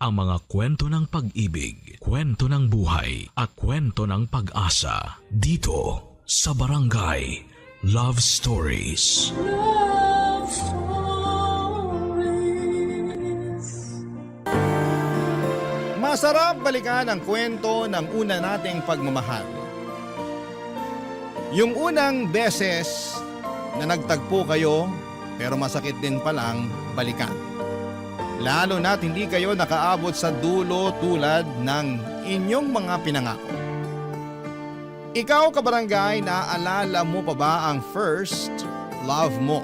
ang mga kwento ng pag-ibig, kwento ng buhay at kwento ng pag-asa dito sa Barangay Love Stories. Love Stories. Masarap balikan ang kwento ng una nating pagmamahal. Yung unang beses na nagtagpo kayo pero masakit din palang balikan. Lalo na't hindi kayo nakaabot sa dulo tulad ng inyong mga pinangako. Ikaw kabarangay, naaalala mo pa ba ang first love mo?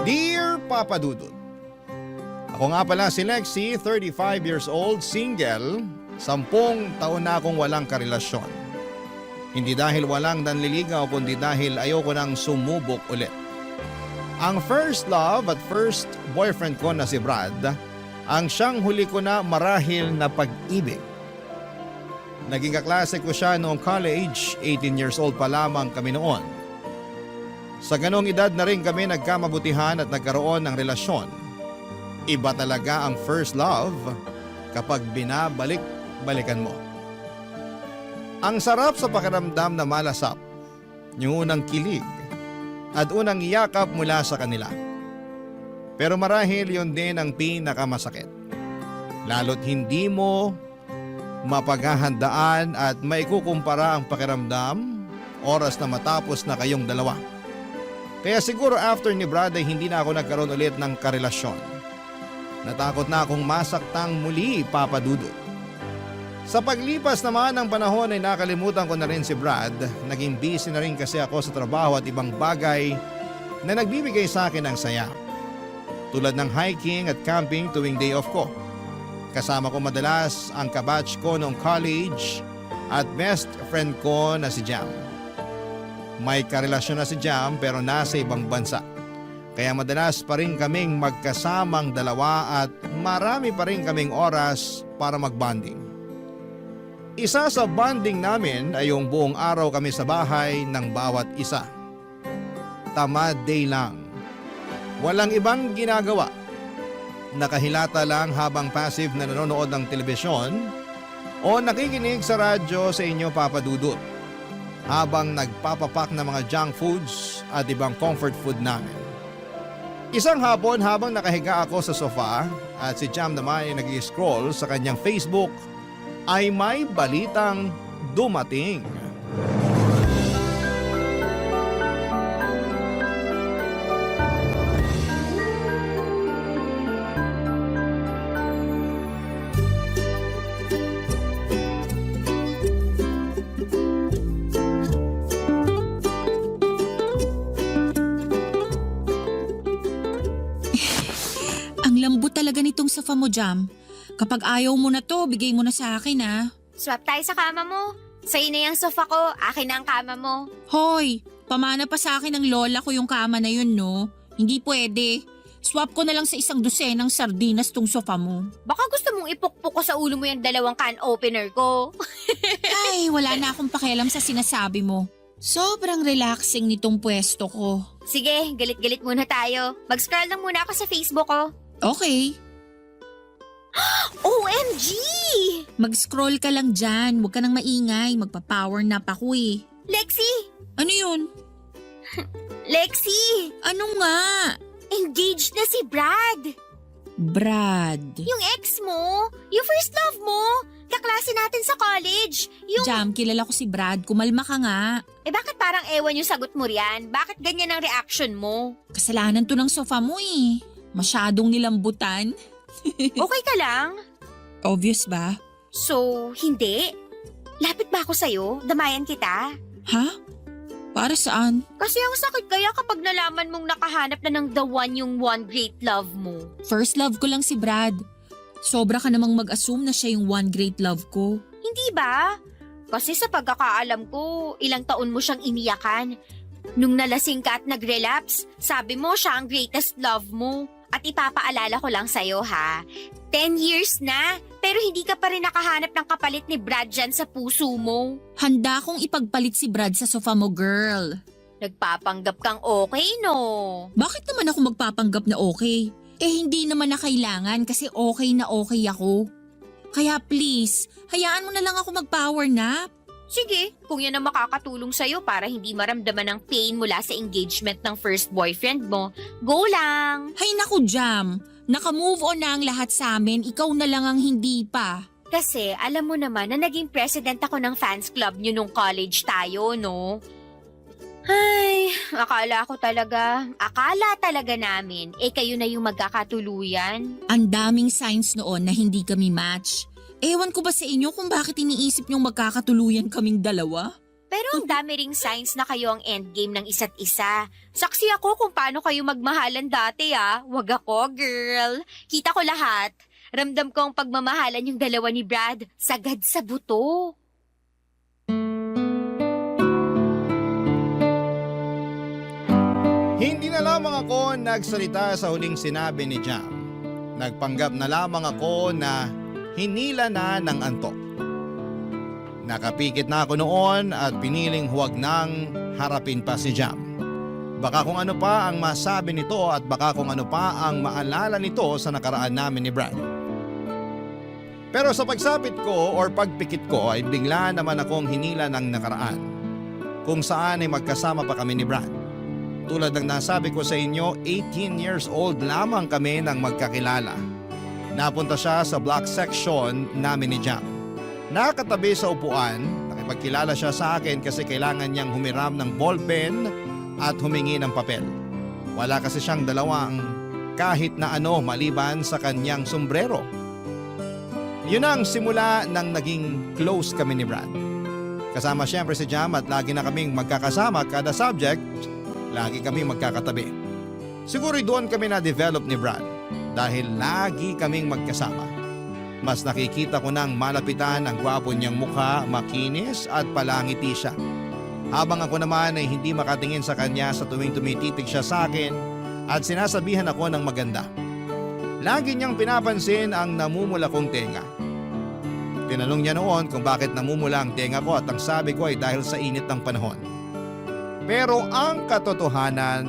Dear Papa Dudut, ako nga pala si Lexie, 35 years old, single, 10 taon na akong walang karelasyon. Hindi dahil walang nanliligaw kundi dahil ayoko nang sumubok ulit. Ang first love at first boyfriend ko na si Brad, ang siyang huli ko na marahil na pag-ibig. Naging kaklase ko siya noong college, 18 years old pa lamang kami noon. Sa ganong edad na rin kami nagkamabutihan at nagkaroon ng relasyon. Iba talaga ang first love kapag binabalik-balikan mo. Ang sarap sa pakiramdam na malasap, yung unang kilig at unang yakap mula sa kanila. Pero marahil yun din ang pinakamasakit. Lalo't hindi mo mapaghahandaan at maikukumpara ang pakiramdam oras na matapos na kayong dalawa. Kaya siguro after ni Brad ay hindi na ako nagkaroon ulit ng karelasyon. Natakot na akong masaktang muli, Papa Dudut. Sa paglipas naman ng panahon ay nakalimutan ko na rin si Brad. Naging busy na rin kasi ako sa trabaho at ibang bagay na nagbibigay sa akin ng saya. Tulad ng hiking at camping tuwing day off ko. Kasama ko madalas ang kabatch ko noong college at best friend ko na si Jam. May karelasyon na si Jam pero nasa ibang bansa. Kaya madalas pa rin kaming magkasamang dalawa at marami pa rin kaming oras para magbonding. Isa sa bonding namin ay yung buong araw kami sa bahay ng bawat isa. Tamad day lang. Walang ibang ginagawa. Nakahilata lang habang passive na nanonood ng telebisyon o nakikinig sa radyo sa inyo, Papa Dudut, habang nagpapapak ng mga junk foods at ibang comfort food namin. Isang hapon habang nakahiga ako sa sofa at si Jam naman ay nag-scroll sa kanyang Facebook ay may balitang dumating. Ang lambot talaga nitong sofa mo, Jam. Kapag ayaw mo na to, bigay mo na sa akin, ha? Swap tayo sa kama mo. Sa'yo na yung sofa ko, akin na ang kama mo. Hoy, pamana pa sa akin ng lola ko yung kama na yun, no? Hindi pwede. Swap ko na lang sa isang dosenang sardinas tong sofa mo. Baka gusto mong ipukpok ko sa ulo mo yung 2 can opener ko. Ay, wala na akong pakialam sa sinasabi mo. Sobrang relaxing nitong pwesto ko. Sige, galit-galit muna tayo. Mag-scroll lang muna ako sa Facebook ko. Okay. OMG! Mag-scroll ka lang dyan. Huwag ka nang maingay. Magpa-power nap ako eh. Lexie! Ano yun? Lexie! Ano nga? Engaged na si Brad! Brad. Yung ex mo, yung first love mo, kaklase natin sa college. Yung... Jam, kilala ko si Brad. Kumalma ka nga. bakit parang ewan yung sagot mo riyan? Bakit ganyan ang reaction mo? Kasalanan to ng sofa mo eh. Masyadong nilambutan. Okay ka lang? Obvious ba? So, hindi? Lapit ba ako sa'yo? Damayan kita? Ha? Para saan? Kasi ang sakit kaya kapag nalaman mong nakahanap na ng the one yung one great love mo. First love ko lang si Brad. Sobra ka namang mag-assume na siya yung one great love ko. Hindi ba? Kasi sa pagkakaalam ko, ilang taon mo siyang iniyakan. Nung nalasing ka at nag-relapse, sabi mo siya ang greatest love mo. At ipapaalala ko lang sa'yo ha, 10 years na, pero hindi ka pa rin nakahanap ng kapalit ni Brad dyan sa puso mo. Handa kong ipagpalit si Brad sa sofa mo, girl. Nagpapanggap kang okay, no? Bakit naman ako magpapanggap na okay? Hindi naman na kailangan kasi okay na okay ako. Kaya please, hayaan mo na lang ako mag-power nap. Sige, kung yan ang makakatulong sa'yo para hindi maramdaman ng pain mula sa engagement ng first boyfriend mo, go lang. Hay naku, Jam. Naka-move on na ang lahat sa amin, ikaw na lang ang hindi pa. Kasi alam mo naman na naging president ako ng fans club nyo nung college tayo, no? Ay, akala talaga namin, kayo na yung magkakatuluyan. Ang daming signs noon na hindi kami match. Ewan ko ba sa inyo kung bakit iniisip niyong magkakatuluyan kaming dalawa? Pero ang dami ring signs na kayo ang endgame ng isa't isa. Saksi ako kung paano kayo magmahalan dati Wag ako, girl. Kita ko lahat. Ramdam ko ang pagmamahalan yung dalawa ni Brad. Sagad sa buto. Hindi na lamang ako nagsalita sa huling sinabi ni Jam. Nagpanggap na lamang ako na hinila na ng antok. Nakapikit na ako noon at piniling huwag nang harapin pa si Jam. Baka kung ano pa ang masabi nito at baka kung ano pa ang maalala nito sa nakaraan namin ni Brad. Pero sa pagsapit ko or pagpikit ko ay bigla naman akong hinila ng nakaraan. Kung saan ay magkasama pa kami ni Brad. Tulad ng nasabi ko sa inyo, 18 years old lamang kami nang magkakilala. Napunta siya sa block section namin ni Jam. Nakatabi sa upuan, nakipagkilala siya sa akin kasi kailangan niyang humiram ng ballpen at humingi ng papel. Wala kasi siyang dalawang kahit na ano maliban sa kanyang sombrero. Yun ang simula ng naging close kami ni Brad. Kasama siyempre si Jam at lagi na kaming magkakasama kada subject, lagi kaming magkakatabi. Siguro doon kami na-develop ni Brad dahil lagi kaming magkasama. Mas nakikita ko nang malapitan ang gwapo niyang mukha, makinis at palangiti siya. Habang ako naman ay hindi makatingin sa kanya sa tuwing tumititig siya sa akin at sinasabihan ako ng maganda. Lagi niyang pinapansin ang namumula kong tenga. Tinanong niya noon kung bakit namumula ang tenga ko at ang sabi ko ay dahil sa init ng panahon. Pero ang katotohanan,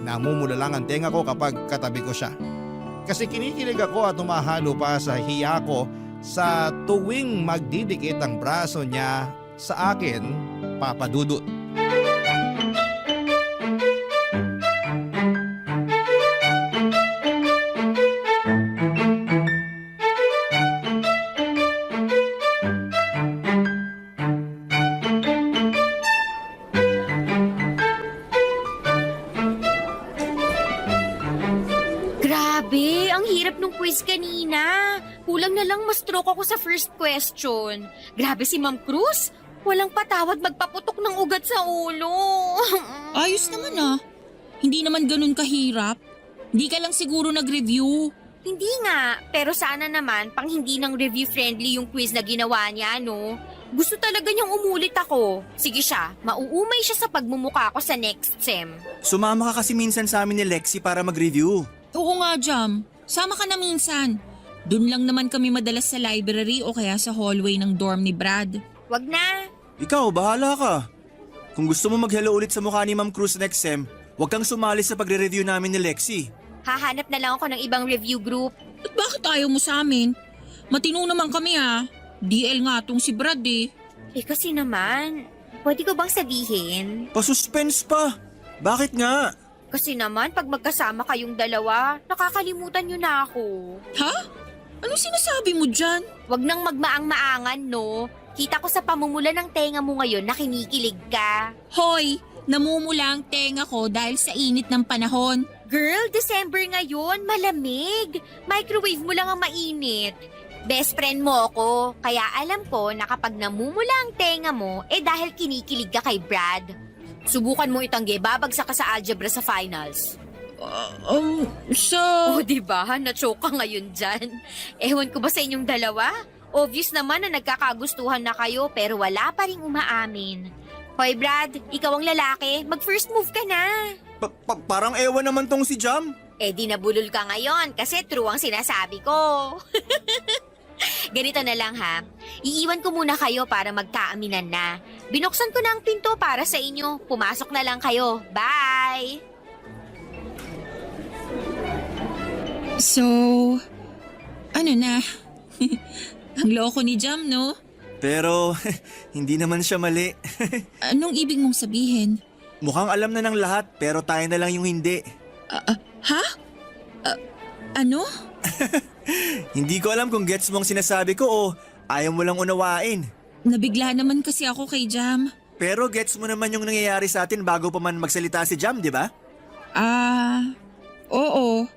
namumula lang ang tenga ko kapag katabi ko siya. Kasi kinikilig ako at humahalo pa sa hiya ko sa tuwing magdidikit ang braso niya sa akin, Papa Dudut. Grabe, ang hirap nung quiz kanina. Kulang na lang ma-stroke ako sa first question. Grabe si Ma'am Cruz. Walang patawad magpaputok ng ugat sa ulo. Ayos naman Hindi naman ganun kahirap. Hindi ka lang siguro nag-review. Hindi nga, pero sana naman pang hindi ng review-friendly yung quiz na ginawa niya, no? Gusto talaga niyang umulit ako. Sige siya, mauumay siya sa pagmumukha ko sa next sem. Sumama ka kasi minsan sa amin ni Lexi para mag-review. Oo nga, Jam. Sama ka na minsan. Doon lang naman kami madalas sa library o kaya sa hallway ng dorm ni Brad. Wag na. Ikaw, bahala ka. Kung gusto mo mag-hello ulit sa mukha ni Ma'am Cruz next sem, huwag kang sumali sa pagre-review namin ni Lexi. Hahanap na lang ako ng ibang review group. At bakit ayaw mo sa amin? Matino naman kami DL nga tong si Brad Kasi naman, pwede ko bang sabihin? Pa-suspense pa. Bakit nga? Kasi naman, pag magkasama kayong dalawa, nakakalimutan niyo na ako. Ha? Anong sinasabi mo dyan? Wag nang magmaang-maangan, no? Kita ko sa pamumula ng tenga mo ngayon na kinikilig ka. Hoy, namumula ang tenga ko dahil sa init ng panahon. Girl, December ngayon, malamig. Microwave mo lang ang mainit. Best friend mo ako, kaya alam ko na kapag namumula ang tenga mo, dahil kinikilig ka kay Brad. Subukan mo itanggi, babagsak ka sa algebra sa finals. Oh, diba? Na-choke ka ngayon dyan. Ewan ko ba sa inyong dalawa? Obvious naman na nagkakagustuhan na kayo pero wala pa ring umaamin. Hoy Brad, ikaw ang lalaki, mag-first move ka na. Parang ewan naman tong si Jam. Di nabulol ka ngayon kasi true ang sinasabi ko. Ganito na lang ha, iiwan ko muna kayo para magkaaminan na. Binuksan ko na ang pinto para sa inyo, pumasok na lang kayo. Bye! So, ano na? Ang loko ni Jam, no? Pero hindi naman siya mali. Anong ibig mong sabihin? Mukhang alam na ng lahat pero tayo na lang yung hindi. Ha? Ano? Hindi ko alam kung gets mo ang sinasabi ko o ayaw mo lang unawain. Nabigla naman kasi ako kay Jam. Pero gets mo naman yung nangyayari sa atin bago pa man magsalita si Jam, di ba? Oo.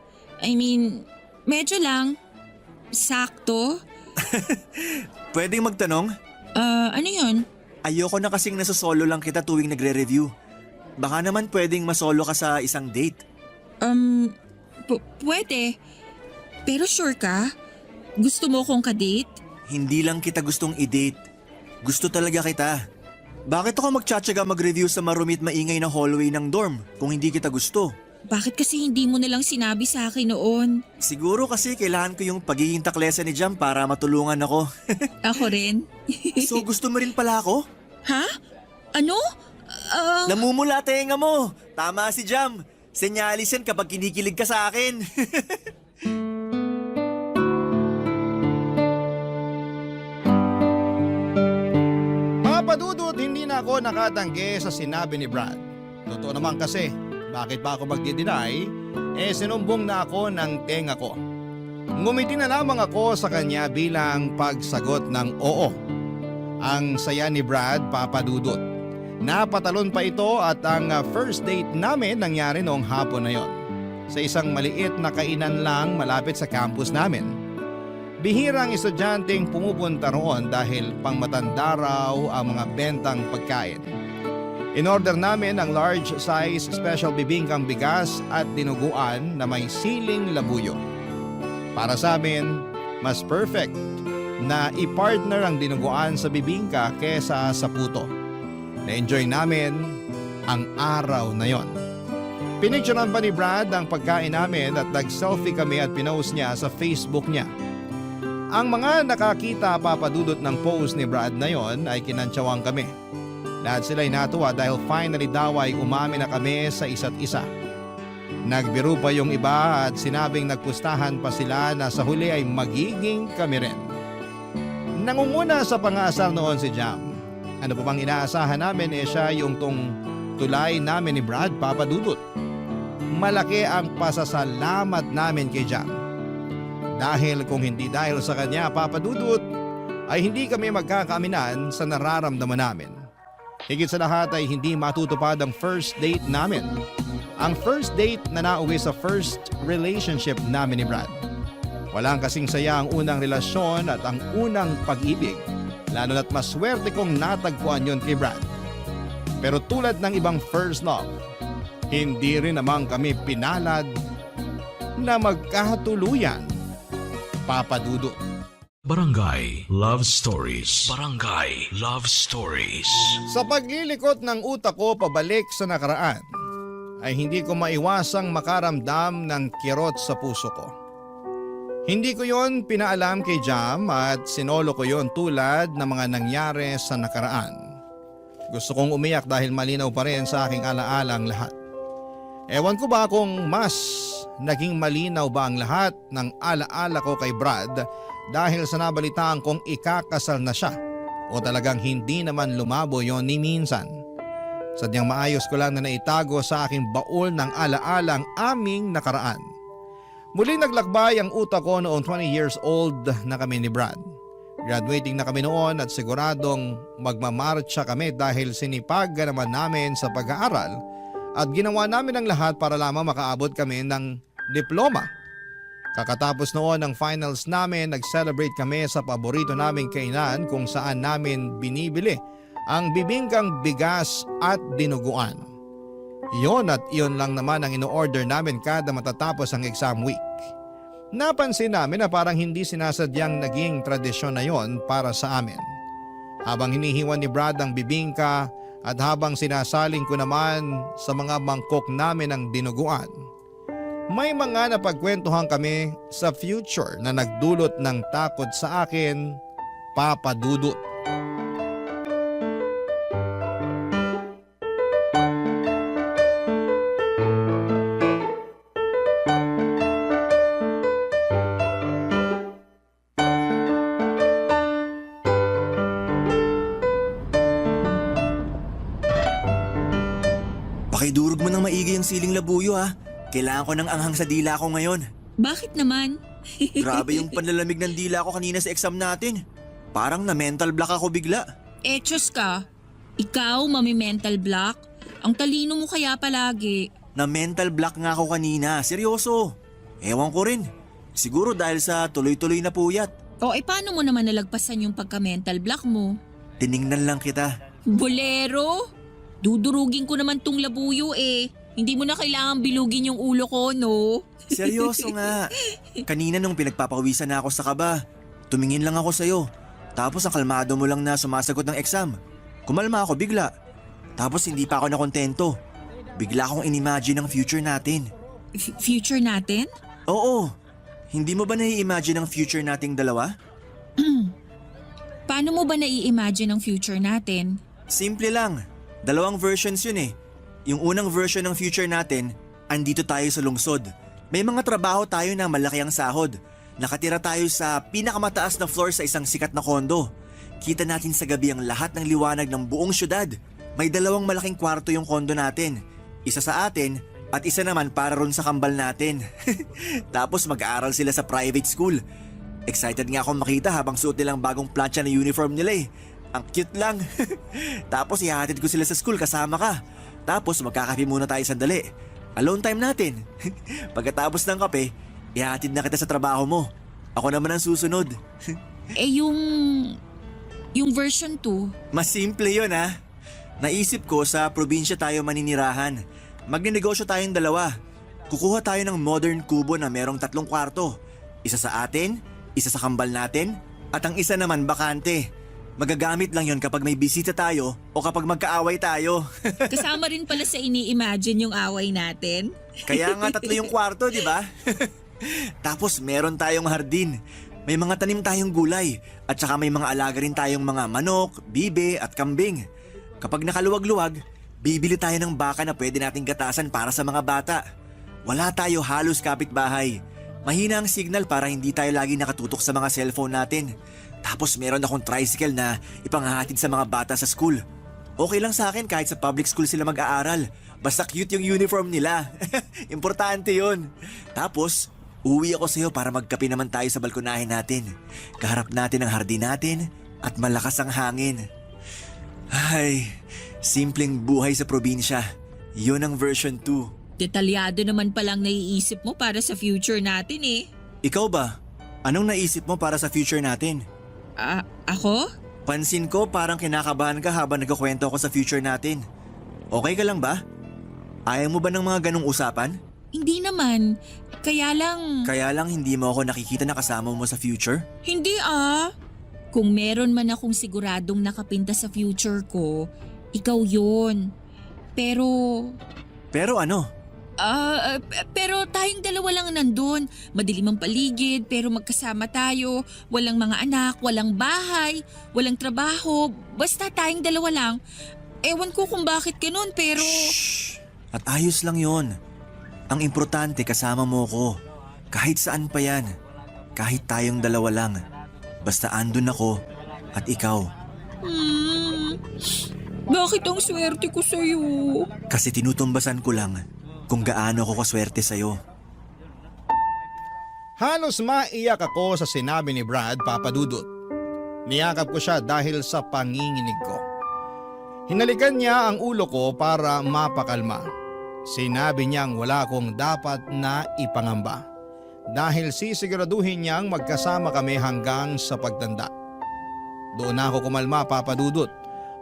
I mean, medyo lang. Sakto. Pwedeng magtanong? Ano yun? Ayoko na kasing nasosolo lang kita tuwing nagre-review. Baka naman pwedeng masolo ka sa isang date. Pwede. Pero sure ka? Gusto mo kong kadate? Hindi lang kita gustong i-date. Gusto talaga kita. Bakit ako magtsatsaga mag-review sa marumit maingay na hallway ng dorm kung hindi kita gusto? Bakit kasi hindi mo nalang sinabi sa akin noon? Siguro kasi kailangan ko yung pagiging taklesa ni Jam para matulungan ako. Ako rin. So gusto mo rin pala ako? Ha? Ano? Namumula tenga mo. Tama si Jam. Senyalis yan kapag kinikilig ka sa akin. Papadudot, hindi na ako nakatanggi sa sinabi ni Brad. Totoo naman kasi, bakit ba ako magdi-deny? Sinumbong na ako ng tenga ko. Ngumiti na lamang ako sa kanya bilang pagsagot ng oo. Ang saya ni Brad, papadudot. Napatalon pa ito at ang first date namin nangyari noong hapon na yon. Sa isang maliit na kainan lang malapit sa campus namin. Bihirang estudyanteng pumupunta roon dahil pangmatanda raw ang mga bentang pagkain. In-order namin ang large size special bibingkang bigas at dinuguan na may siling labuyo. Para sa amin, mas perfect na i-partner ang dinuguan sa bibingka kesa sa puto. Na-enjoy namin ang araw na yon. Pinicturean pa ni Brad ang pagkain namin at nag-selfie kami at pinost niya sa Facebook niya. Ang mga nakakita papadudot ng post ni Brad na yon ay kinantsawang kami. Lahat sila'y natuwa dahil finally daw ay umamin na kami sa isa't isa. Nagbiro pa yung iba at sinabing nagpustahan pa sila na sa huli ay magiging kami rin. Nangunguna sa pang-aasar noon si Jam. Ano pa bang inaasahan namin siya yung tulay namin ni Brad, papadudot. Malaki ang pasasalamat namin kay Jam. Dahil kung hindi dahil sa kanya, papadudot, ay hindi kami magkakaaminan sa nararamdaman namin. Higit sa lahat ay hindi matutupad ang first date namin. Ang first date na nauwi sa first relationship namin ni Brad. Walang kasing saya ang unang relasyon at ang unang pag-ibig. Lalo na't maswerte kong natagpuan yon kay Brad. Pero tulad ng ibang first love, hindi rin naman kami pinalad na magkatuluyan. Papadudot. Barangay Love Stories. Barangay Love Stories. Sa paglilikot ng utak ko pabalik sa nakaraan, ay hindi ko maiwasang makaramdam ng kirot sa puso ko. Hindi ko yon pinaalam kay Jam at sinolo ko yon tulad ng mga nangyari sa nakaraan. Gusto kong umiyak dahil malinaw pa rin sa aking alaala ang lahat. Ewan ko ba kung mas naging malinaw ba ang lahat ng alaala ko kay Brad dahil sa nabalitaan kong ikakasal na siya o talagang hindi naman lumabo yon ni minsan. Sadyang maayos ko lang na naitago sa aking baul ng alaala ang aming nakaraan. Muling naglakbay ang utak ko noong 20 years old na kami ni Brad. Graduating na kami noon at siguradong magmamarcha kami dahil sinipag naman namin sa pag-aaral at ginawa namin ang lahat para lamang makaabot kami ng diploma. Kakatapos noon ng finals namin, nag-celebrate kami sa paborito naming kainan kung saan namin binibili ang bibingkang bigas at dinuguan. Iyon at iyon lang naman ang ino-order namin kada matatapos ang exam week. Napansin namin na parang hindi sinasadyang naging tradisyon na yon para sa amin. Habang hinihiwan ni Brad ang bibingka at habang sinasaling ko naman sa mga mangkok namin ang dinuguan, may mga napagkwentuhan kami sa future na nagdulot ng takot sa akin, papadudot. yung siling labuyo ha. Kailangan ko ng anghang sa dila ko ngayon. Bakit naman? Grabe yung panlalamig ng dila ko kanina sa exam natin. Parang na mental block ako bigla. Etos ka. Ikaw, mami-mental block? Ang talino mo kaya palagi. Na mental block nga ako kanina, seryoso. Ewan ko rin. Siguro dahil sa tuloy-tuloy na puyat. O paano mo naman nalagpasan yung pagka-mental block mo? Tiningnan lang kita. Bolero? Dudurugin ko naman tong labuyo eh. Hindi mo na kailangan bilugin yung ulo ko, no? Seryoso nga. Kanina nung pinagpapawisan na ako sa kaba, tumingin lang ako sa'yo. Tapos ang kalmado mo lang na sumasagot ng exam. Kumalma ako bigla. Tapos hindi pa ako nakontento. Bigla akong inimagine ang future natin. Future natin? Oo. Hindi mo ba nai-imagine ang future nating dalawa? Paano mo ba nai-imagine ang future natin? Simple lang. Dalawang versions yun eh. Yung unang version ng future natin, andito tayo sa lungsod. May mga trabaho tayo na malaki ang sahod. Nakatira tayo sa pinakamataas na floor sa isang sikat na kondo. Kita natin sa gabi ang lahat ng liwanag ng buong syudad. May dalawang malaking kwarto yung kondo natin. Isa sa atin at isa naman para ron sa kambal natin. Tapos mag-aaral sila sa private school. Excited nga akong makita habang suot nilang bagong plancha na uniform nila eh. Ang cute lang. Tapos ihahatid ko sila sa school kasama ka. Tapos magkakape muna tayo sandali. Alone time natin. Pagkatapos ng kape, ihahatid na kita sa trabaho mo. Ako naman ang susunod. Yung version 2? Mas simple yun ha. Naisip ko sa probinsya tayo maninirahan. Magnenegosyo tayong dalawa. Kukuha tayo ng modern kubo na merong 3 kwarto. Isa sa atin, isa sa kambal natin, at ang isa naman bakante. Magagamit lang yon kapag may bisita tayo o kapag magkaaway tayo. Kasama rin pala sa ini-imagine yung away natin. Kaya nga 3 yung kwarto, di ba? Tapos meron tayong hardin. May mga tanim tayong gulay at saka may mga alaga rin tayong mga manok, bibe at kambing. Kapag nakaluwag-luwag, bibili tayo ng baka na pwede nating gatasan para sa mga bata. Wala tayo halos kapitbahay. Mahina ang signal para hindi tayo lagi nakatutok sa mga cellphone natin. Tapos meron akong tricycle na ipanghahatid sa mga bata sa school. Okay lang sa akin kahit sa public school sila mag-aaral. Basta cute yung uniform nila. Importante yun. Tapos, uwi ako sa'yo para magkape naman tayo sa balkonahin natin. Kaharap natin ang hardin natin at malakas ang hangin. Ay, simpleng buhay sa probinsya. Yun ang version 2. Detalyado naman palang naiisip mo para sa future natin eh. Ikaw ba? Anong naisip mo para sa future natin? Ako? Pansin ko parang kinakabahan ka habang nagkukwento ako sa future natin. Okay ka lang ba? Ayaw mo ba ng mga ganong usapan? Hindi naman. Kaya lang Hindi mo ako nakikita na kasama mo sa future? hindi ah. Kung meron man akong siguradong nakapinta sa future ko, ikaw yun. Pero ano? Pero tayong dalawa lang nandun. Madilim ang paligid pero magkasama tayo. Walang mga anak, walang bahay, walang trabaho. Basta tayong dalawa lang. Ewan ko kung bakit ganun pero… Shh! At ayos lang yon. Ang importante kasama mo ko. Kahit saan pa yan. Kahit tayong dalawa lang. Basta andun ako at ikaw. Bakit ang swerte ko sa'yo? Kasi tinutumbasan ko lang kung gaano ako kaswerte sa'yo. Halos maiyak ako sa sinabi ni Brad, Papa Dudut. Niyakap ko siya dahil sa panginginig ko. Hinalikan niya ang ulo ko para mapakalma. Sinabi niyang wala akong dapat na ipangamba. Dahil sisiguraduhin niyang magkasama kami hanggang sa pagtanda. Doon ako kumalma, Papa Dudut.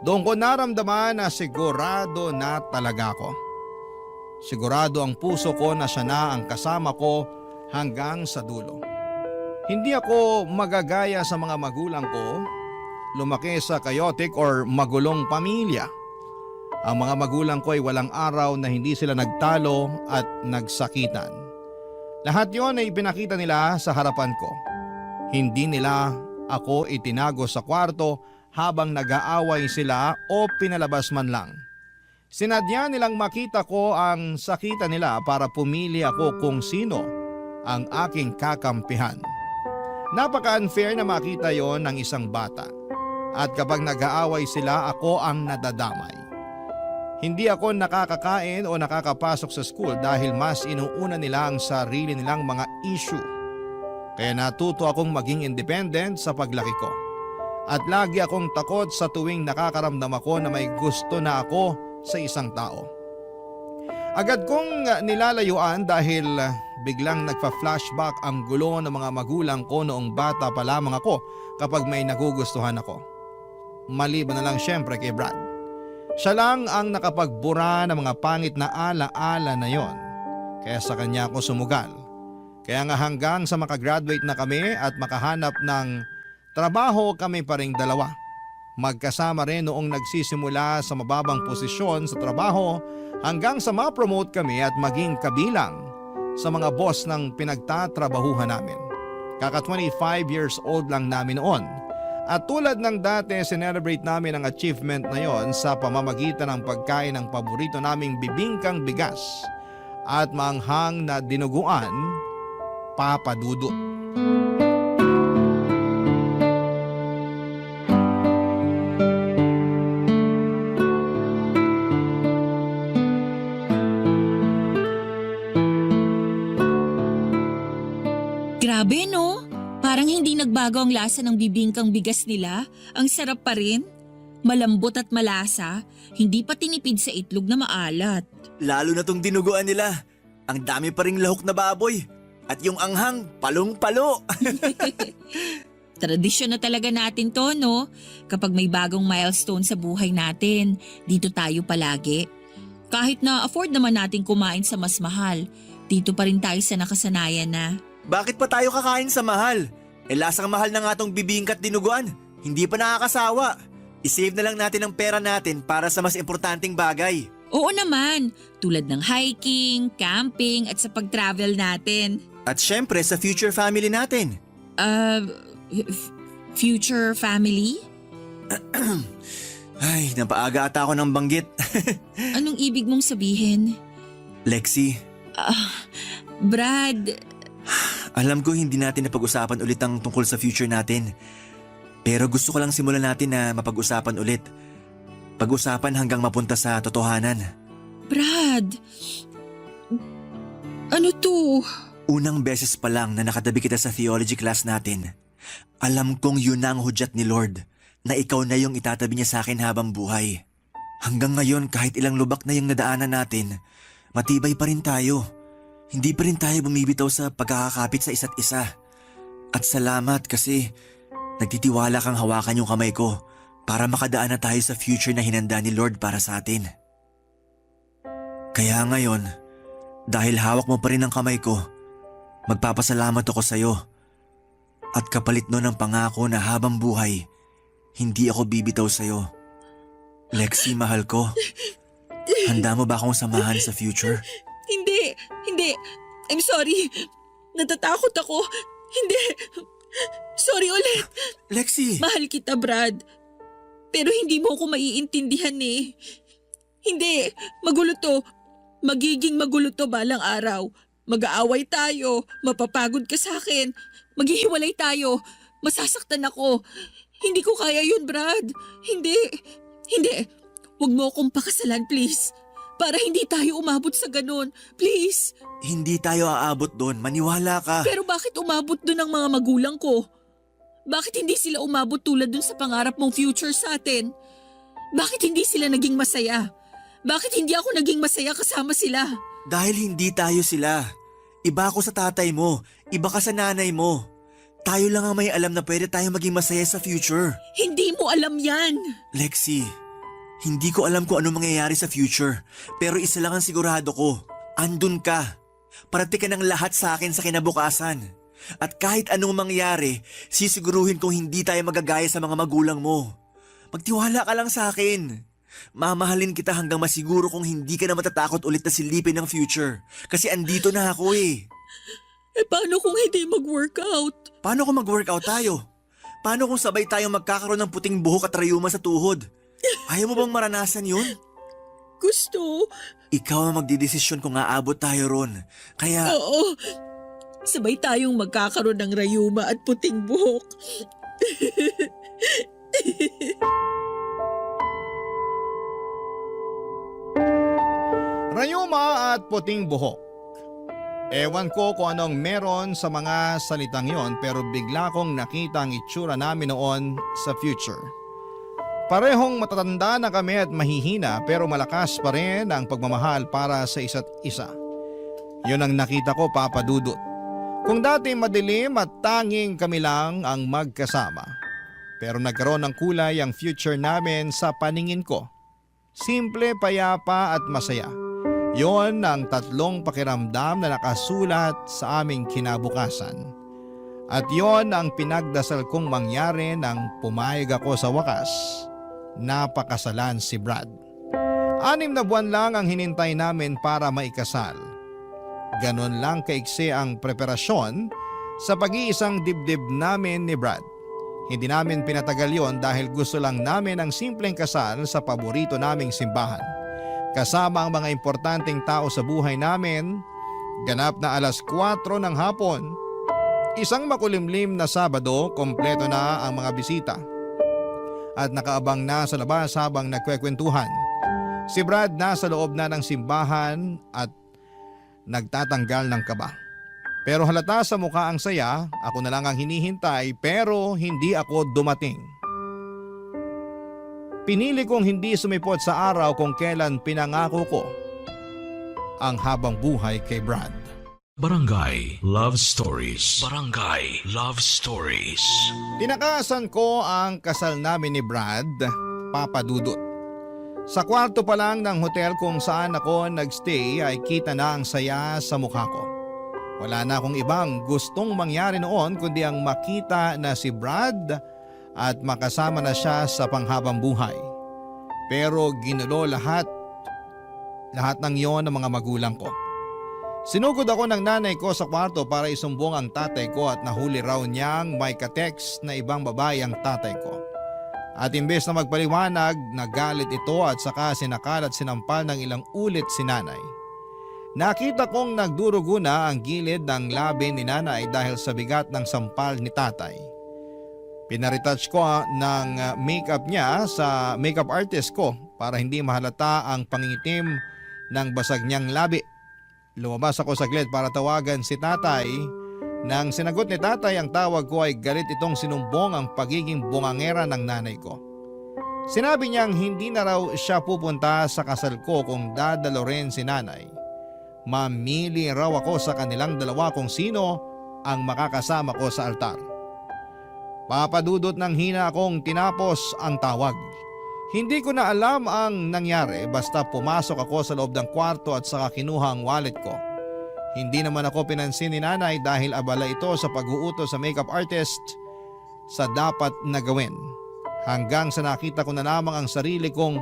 Doon ko naramdaman na sigurado na talaga ako. Sigurado ang puso ko na siya na ang kasama ko hanggang sa dulo. Hindi ako magagaya sa mga magulang ko, lumaki sa chaotic or magulong pamilya. Ang mga magulang ko ay walang araw na hindi sila nagtalo at nagsakitan. Lahat yon ay pinakita nila sa harapan ko. Hindi nila ako itinago sa kwarto habang nag-aaway sila o pinalabas man lang. Sinadya nilang makita ko ang sakitan nila para pumili ako kung sino ang aking kakampihan. Napaka-unfair na makita yon ng isang bata. At kapag nag-aaway sila, ako ang nadadamay. Hindi ako nakakakain o nakakapasok sa school dahil mas inuuna nila ang sarili nilang mga issue. Kaya natuto akong maging independent sa paglaki ko. At lagi akong takot sa tuwing nakakaramdam ako na may gusto na ako sa isang tao. Agad kong nilalayuan dahil biglang nagpa-flashback ang gulo ng mga magulang ko noong bata pa lamang ako kapag may nagugustuhan ako. Maliban na lang syempre kay Brad. Siya lang ang nakapagbura ng mga pangit na ala-ala na yon. Kaya sa kanya ako sumugal. Kaya nga hanggang sa makagraduate na kami at makahanap ng trabaho kami pa ring dalawa. Magkasama rin noong nagsisimula sa mababang posisyon sa trabaho hanggang sa ma-promote kami at maging kabilang sa mga boss ng pinagtatrabahuhan namin. Kaka 25 years old lang namin noon. At tulad ng dati, sinelebrate namin ang achievement na yon sa pamamagitan ng pagkain ng paborito naming bibingkang bigas at manghang na dinuguan, Papa Dudu. Grabe no? Parang hindi nagbago ang lasa ng bibingkang bigas nila. Ang sarap pa rin. Malambot at malasa. Hindi pa tinipid sa itlog na maalat. Lalo na tong dinuguan nila. Ang dami pa ring lahok na baboy. At yung anghang, palong-palo. Tradisyon na talaga natin to, no? Kapag may bagong milestone sa buhay natin, dito tayo palagi. Kahit na afford naman natin kumain sa mas mahal, dito pa rin tayo sa nakasanayan na. Bakit pa tayo kakain sa mahal? Lasang mahal na nga tong bibingkat dinuguan. Hindi pa nakakasawa. I-save na lang natin ang pera natin para sa mas importanteng bagay. Oo naman, tulad ng hiking, camping at sa pag-travel natin. At syempre sa future family natin. Future family? Ay, napaaga ata ako ng banggit. Anong ibig mong sabihin? Lexi, Brad, alam ko hindi natin napag-usapan ulit ang tungkol sa future natin. Pero gusto ko lang simulan natin na mapag-usapan ulit. Pag-usapan hanggang mapunta sa totohanan. Brad, ano to? Unang beses pa lang na nakatabi kita sa theology class natin, alam kong yun na ang hudyat ni Lord na ikaw na yung itatabi niya sa akin habang buhay. Hanggang ngayon kahit ilang lubak na yung nadaanan natin, matibay pa rin tayo. Hindi pa rin tayo bumibitaw sa pagkakakapit sa isa't isa. At salamat kasi nagtitiwala kang hawakan yung kamay ko para makadaan na tayo sa future na hinanda ni Lord para sa atin. Kaya ngayon, dahil hawak mo pa rin ang kamay ko, magpapasalamat ako sa'yo. At kapalit nun ang pangako na habang buhay, hindi ako bibitaw sa'yo. Lexi, mahal ko. Handa mo ba akong samahan sa future? Hindi. I'm sorry. Natatakot ako. Hindi. Sorry ulit. Lexi! Mahal kita, Brad. Pero hindi mo ako maiintindihan eh. Hindi. Magulo to. Magiging magulo to balang araw. Mag-aaway tayo. Mapapagod ka sa akin. Maghihiwalay tayo. Masasaktan ako. Hindi ko kaya yun, Brad. Hindi. Huwag mo akong pakasalan, please. Para hindi tayo umabot sa ganun. Please. Hindi tayo aabot doon. Maniwala ka. Pero bakit umabot doon ang mga magulang ko? Bakit hindi sila umabot tulad dun sa pangarap mong future sa atin? Bakit hindi sila naging masaya? Bakit hindi ako naging masaya kasama sila? Dahil hindi tayo sila. Iba ako sa tatay mo. Iba ka sa nanay mo. Tayo lang ang may alam na pwede tayo maging masaya sa future. Hindi mo alam yan. Lexi, hindi ko alam kung ano mangyayari sa future. Pero isa lang ang sigurado ko. Andun ka. Parati ka ng lahat sa akin sa kinabukasan. At kahit anong mangyari, sisiguruhin kong hindi tayo magagaya sa mga magulang mo. Magtiwala ka lang sa akin. Mamahalin kita hanggang masiguro kong hindi ka na matatakot ulit na silipin ng future. Kasi andito na ako eh. Paano kung hindi mag-workout? Paano kung mag-workout tayo? Paano kung sabay tayong magkakaroon ng puting buhok at rayuma sa tuhod? Ayaw mo bang maranasan yun? Gusto. Ikaw ang magdidesisyon kung aabot tayo ron. Kaya... Oo. Sabay tayong magkakaroon ng rayuma at puting buhok. Rayuma at puting buhok. Ewan ko kung anong meron sa mga salitang yon pero bigla kong nakita ang itsura namin noon sa future. Parehong matatanda na kami at mahihina pero malakas pa rin ang pagmamahal para sa isa't isa. Yun ang nakita ko, Papa Dudut. Kung dati madilim at tanging kami lang ang magkasama. Pero nagkaroon ng kulay ang future namin sa paningin ko. Simple, payapa at masaya. Yon ang tatlong pakiramdam na nakasulat sa aming kinabukasan. At yon ang pinagdasal kong mangyari nang pumayag ako sa wakas. Napakasalan si Brad. 6 na buwan lang ang hinintay namin para maikasal. Ganon lang kaiksi ang preparasyon sa pag-iisang dibdib namin ni Brad. Hindi namin pinatagal yon dahil gusto lang namin ang simpleng kasal sa paborito naming simbahan. Kasama ang mga importanteng tao sa buhay namin, ganap na 4:00 ng hapon. Isang makulimlim na Sabado, kompleto na ang mga bisita. At nakaabang na sa labas habang nagkwekwentuhan. Si Brad nasa loob na ng simbahan at nagtatanggal ng kaba. Pero halata sa mukha ang saya, ako na lang ang hinihintay pero hindi ako dumating. Pinili kong hindi sumipot sa araw kung kailan pinangako ko ang habang buhay kay Brad. Barangay Love Stories. Barangay Love Stories. Tinakasan ko ang kasal namin ni Brad, Papa Dudut. Sa kwarto pa lang ng hotel kung saan ako nagstay ay kita na ang saya sa mukha ko. Wala na akong ibang gustong mangyari noon kundi ang makita na si Brad at makasama na siya sa panghabang buhay. Pero ginulo lahat ng yon ng mga magulang ko. Sinugod ako ng nanay ko sa kwarto para isumbong ang tatay ko at nahuli raw niyang may ka-text na ibang babae ang tatay ko. At imbes na magpaliwanag, nagalit ito at saka sinakal at sinampal ng ilang ulit si nanay. Nakita kong nagdurugo na ang gilid ng labi ni nanay dahil sa bigat ng sampal ni tatay. Pinaretouch ko ng makeup niya sa makeup artist ko para hindi mahalata ang pangingitim ng basag niyang labi. Lumabas ako saglit para tawagan si tatay. Nang sinagot ni tatay ang tawag ko ay galit itong sinumbong ang pagiging bungangera ng nanay ko. Sinabi niyang hindi na raw siya pupunta sa kasal ko kung dadalo rin si nanay. Mamili raw ako sa kanilang dalawa kung sino ang makakasama ko sa altar. Papadudot ng hina akong tinapos ang tawag. Hindi ko na alam ang nangyari basta pumasok ako sa loob ng kwarto at saka kinuha ang wallet ko. Hindi naman ako pinansin ni nanay dahil abala ito sa pag-uutos sa makeup artist sa dapat na gawin. Hanggang sa nakita ko na lamang ang sarili kong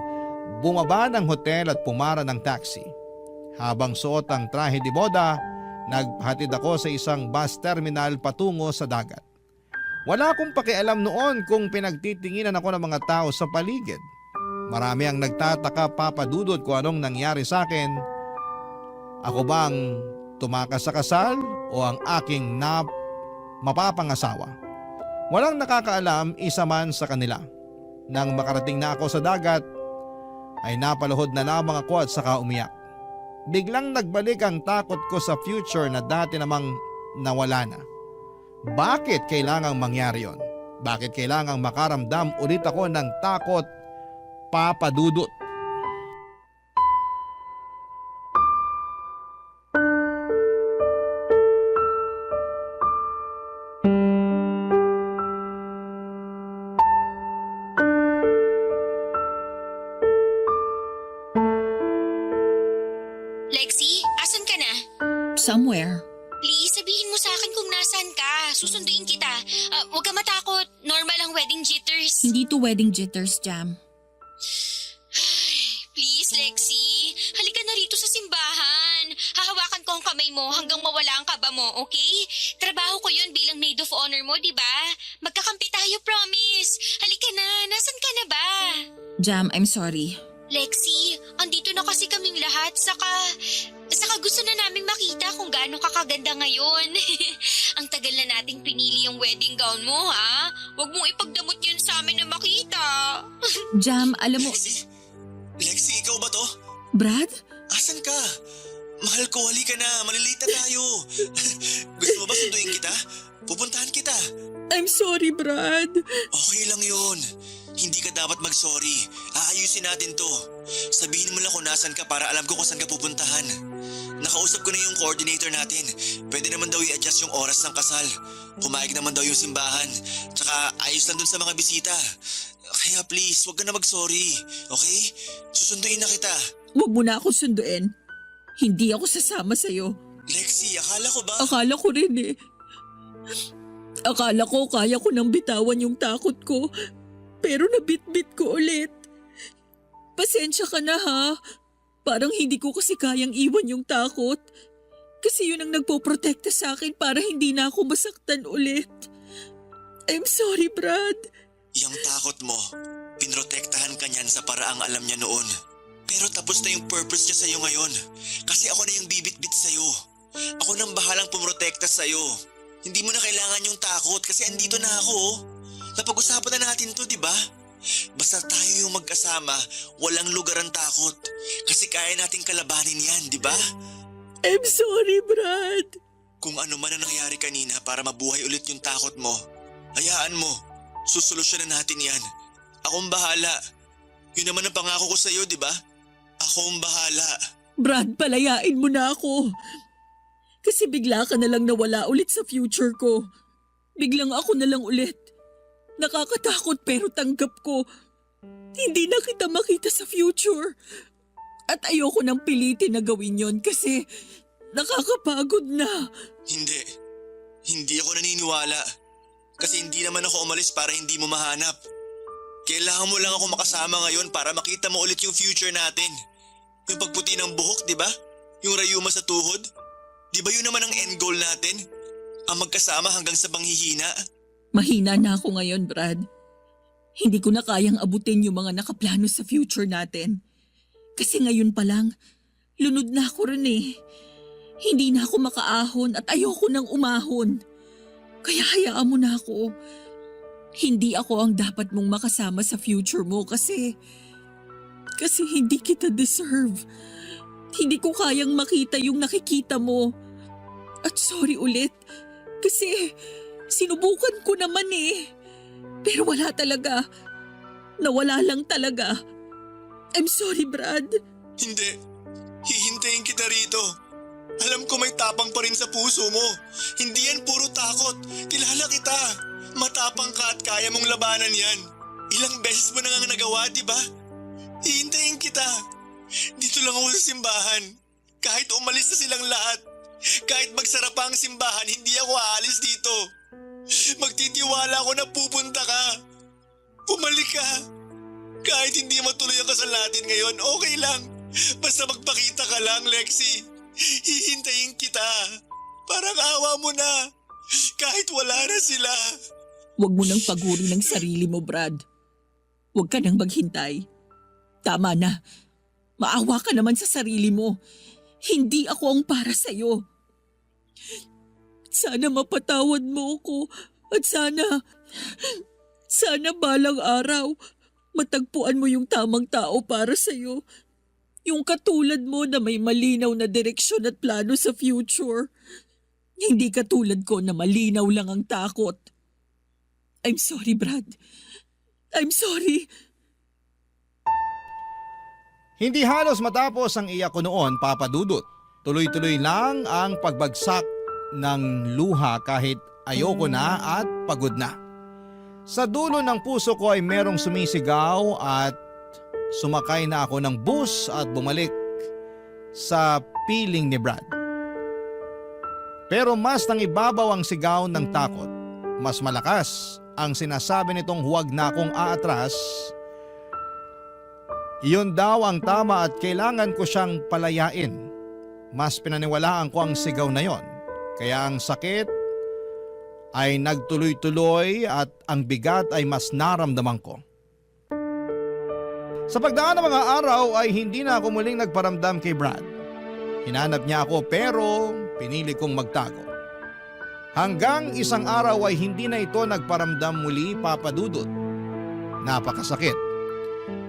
bumaba ng hotel at pumara ng taxi. Habang suot ang trahe de boda, naghatid ako sa isang bus terminal patungo sa dagat. Wala akong pakialam noon kung pinagtitinginan ako ng mga tao sa paligid. Marami ang nagtataka, Papa Dudut, kung anong nangyari sa akin. Ako bang tumakas sa kasal o ang aking mapapangasawa? Walang nakakaalam, isa man sa kanila. Nang makarating na ako sa dagat, ay napaluhod na lamang ako at saka umiyak. Biglang nagbalik ang takot ko sa future na dati namang nawala na. Bakit kailangang mangyari yon? Bakit kailangang makaramdam ulit ako ng takot, Papa Dudut? Lexi, asan ka na? Somewhere. Please, sabihin mo sa akin kung nasan ka. Susunduin kita. Huwag ka matakot. Normal ang wedding jitters. Hindi to wedding jitters, Jam. Please, Lexi. Halika na rito sa simbahan. Hahawakan ko ang kamay mo hanggang mawala ang kaba mo, okay? Trabaho ko yun bilang maid of honor mo, di ba? Magkakampi tayo, promise. Halika na. Nasan ka na ba? Jam, I'm sorry. Lexi, andito na kasi kaming lahat. Saka gusto na naming makita kung gaano kakaganda ngayon. Ang tagal na nating pinili yung wedding gown mo, ha? Huwag mong ipagdamot yan sa amin na makita. Jam, alam mo... Lexi, ikaw ba to? Brad? Asan Nasaan ka? Mahal ko, halika na. Malilate na tayo. Gusto mo ba sunduin kita? Pupuntahan kita. I'm sorry, Brad. Okay lang yun. Hindi ka dapat mag-sorry. Aayusin natin to. Sabihin mo lang kung nasan ka para alam ko kung saan ka pupuntahan. Nakausap ko na yung coordinator natin. Pwede naman daw i-adjust yung oras ng kasal. Pumayag naman daw yung simbahan. Tsaka ayos lang dun sa mga bisita. Kaya please, wag ka na mag-sorry. Okay? Susunduin na kita. Huwag mo na ako sunduin. Hindi ako sasama sa'yo. Lexi, akala ko ba? Akala ko rin eh. Akala ko kaya ko nang bitawan yung takot ko. Pero nabitbit ko ulit. Pasensya ka na ha. Parang hindi ko kasi kayang iwan yung takot. Kasi yun ang nagpoprotekta sa akin para hindi na ako masaktan ulit. I'm sorry, Brad. Yang takot mo, pinrotektahan ka niyan sa paraang alam niya noon. Pero tapos na yung purpose niya sa'yo ngayon. Kasi ako na yung bibit-bit sa'yo. Ako nang bahalang pumrotekta sa'yo. Hindi mo na kailangan yung takot kasi andito na ako. Napag-usapan na natin to, di ba? Basta tayo yung magkasama, walang lugar ang takot. Kasi kaya nating kalabanin yan, di ba? I'm sorry, Brad. Kung ano man ang nangyari kanina para mabuhay ulit yung takot mo, hayaan mo. Susolusyonan natin yan. Akong bahala. Yun naman ang pangako ko sa'yo, di ba? Akong bahala. Brad, palayain mo na ako. Kasi bigla ka na lang nawala ulit sa future ko. Biglang ako na lang ulit. Nakakatakot pero tanggap ko. Hindi na kita makita sa future. At ayoko nang pilitin na gawin yon kasi nakakapagod na. Hindi. Hindi ako naniniwala. Kasi hindi naman ako umalis para hindi mo mahanap. Kailangan mo lang ako makasama ngayon para makita mo ulit yung future natin. Yung pagputi ng buhok, di ba? Yung rayuma sa tuhod. Di ba yun naman ang end goal natin? Ang magkasama hanggang sa panghihina? Mahina na ako ngayon, Brad. Hindi ko na kayang abutin yung mga nakaplano sa future natin. Kasi ngayon pa lang, lunod na ako rin eh. Hindi na ako makaahon at ayoko nang umahon. Kaya hayaan mo na ako. Hindi ako ang dapat mong makasama sa future mo kasi hindi kita deserve. Hindi ko kayang makita yung nakikita mo. At sorry ulit kasi sinubukan ko naman eh. Pero wala talaga. Nawala lang talaga. I'm sorry, Brad. Hindi. Hihintayin kita rito. Alam ko may tapang pa rin sa puso mo. Hindi yan puro takot. Kilala kita. Matapang ka at kaya mong labanan yan. Ilang beses mo nang nagawa, di ba? Hihintayin kita. Dito lang ako sa simbahan. Kahit umalis na silang lahat. Kahit magsara pa ang simbahan, hindi ako aalis dito. Magtitiwala ako na pupunta ka. Bumalik ka. Kahit hindi matuloy ang kasal natin ngayon, okay lang. Basta magpakita ka lang, Lexi. Hihintayin kita. Parang awa mo na. Kahit wala na sila. Huwag mo nang paguri ng sarili mo, Brad. Huwag ka nang maghintay. Tama na. Maawa ka naman sa sarili mo. Hindi ako ang para sa'yo. Sana mapatawad mo ako at sana balang araw matagpuan mo yung tamang tao para sa'yo. Yung katulad mo na may malinaw na direksyon at plano sa future. Hindi katulad ko na malinaw lang ang takot. I'm sorry, Brad. I'm sorry. Hindi halos matapos ang iyak ko noon, Papa Dudut. Tuloy-tuloy lang ang pagbagsak ng luha kahit ayoko na at pagod na. Sa dulo ng puso ko ay merong sumisigaw at sumakay na ako ng bus at bumalik sa piling ni Brad. Pero mas nang ibabaw ang sigaw ng takot. Mas malakas ang sinasabi nitong huwag na akong aatras. Iyon daw ang tama at kailangan ko siyang palayain. Mas pinaniwalaan ko ang sigaw na yon. Kaya ang sakit ay nagtuloy-tuloy at ang bigat ay mas naramdaman ko. Sa pagdaan ng mga araw ay hindi na ako muling nagparamdam kay Brad. Hinanap niya ako pero pinili kong magtago. Hanggang isang araw ay hindi na ito nagparamdam muli, Papa Dudut. Napakasakit.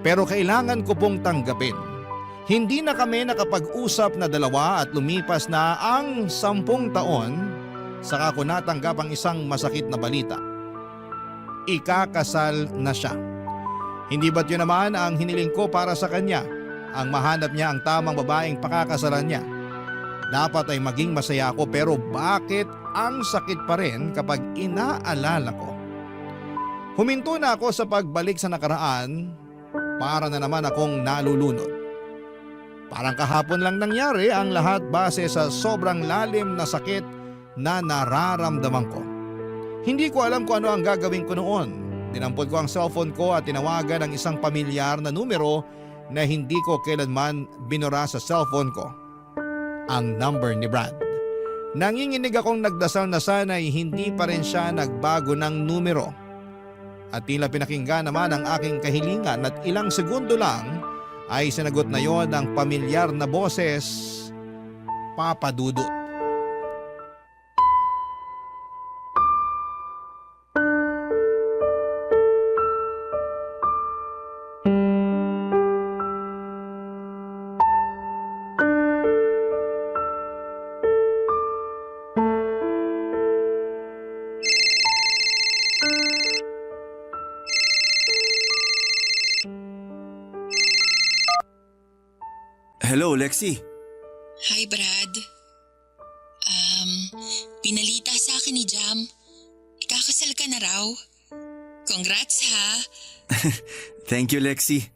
Pero kailangan ko pong tanggapin. Hindi na kami nakapag-usap na dalawa at lumipas na ang 10 taon saka ko natanggap ang isang masakit na balita. Ikakasal na siya. Hindi ba't yun naman ang hiniling ko para sa kanya? Ang mahanap niya ang tamang babaeng pakakasalan niya. Dapat ay maging masaya ako pero bakit ang sakit pa rin kapag inaalala ko? Huminto na ako sa pagbalik sa nakaraan para na naman akong nalulunod. Parang kahapon lang nangyari ang lahat base sa sobrang lalim na sakit na nararamdaman ko. Hindi ko alam kung ano ang gagawin ko noon. Dinampot ko ang cellphone ko at tinawagan ang isang pamilyar na numero na hindi ko kailanman binura sa cellphone ko. Ang number ni Brad. Nanginginig akong nagdasal na sana'y hindi pa rin siya nagbago ng numero. At tila pinakinggan naman ang aking kahilingan at ilang segundo lang ay sinagot na yon ng pamilyar na boses, Papa Dudut. Hello, Lexi. Hi, Brad. Pinalita sa akin ni Jam. Ikakasal ka na raw. Congrats ha. Thank you, Lexi.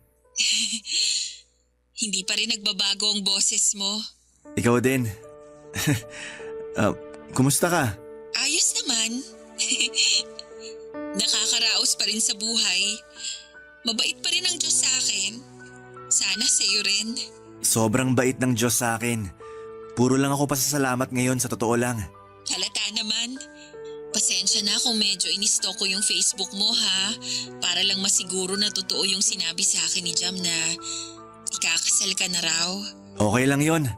Hindi pa rin nagbabago ang boses mo. Ikaw din. Kumusta ka? Ayos naman. Nakakaraos pa rin sa buhay. Mabait pa rin ang Diyos sa akin. Sana sa'yo rin. Sobrang bait ng Diyos sa akin. Puro lang ako pasasalamat ngayon sa totoo lang. Halata naman. Pasensya na kung medyo inistalk ko yung Facebook mo ha. Para lang masiguro na totoo yung sinabi sa akin ni Jam na ikakasal ka na raw. Okay lang yon.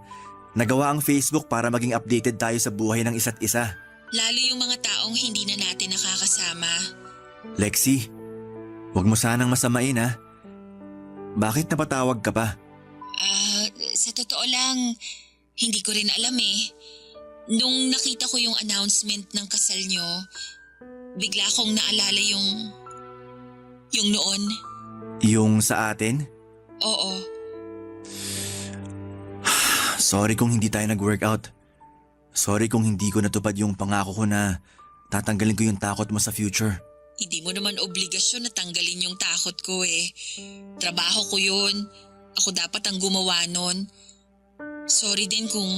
Nagawa ang Facebook para maging updated tayo sa buhay ng isa't isa. Lalo yung mga taong hindi na natin nakakasama. Lexi, huwag mo sanang masamain ha. Bakit napatawag ka pa? Sa totoo lang, hindi ko rin alam eh. Nung nakita ko yung announcement ng kasal nyo, bigla kong naalala yung noon. Yung sa atin? Oo. Sorry kung hindi tayo nag-workout. Sorry kung hindi ko natupad yung pangako ko na tatanggalin ko yung takot mo sa future. Hindi mo naman obligasyon na tanggalin yung takot ko eh. Trabaho ko yun. Ako dapat ang gumawa nun. Sorry din kung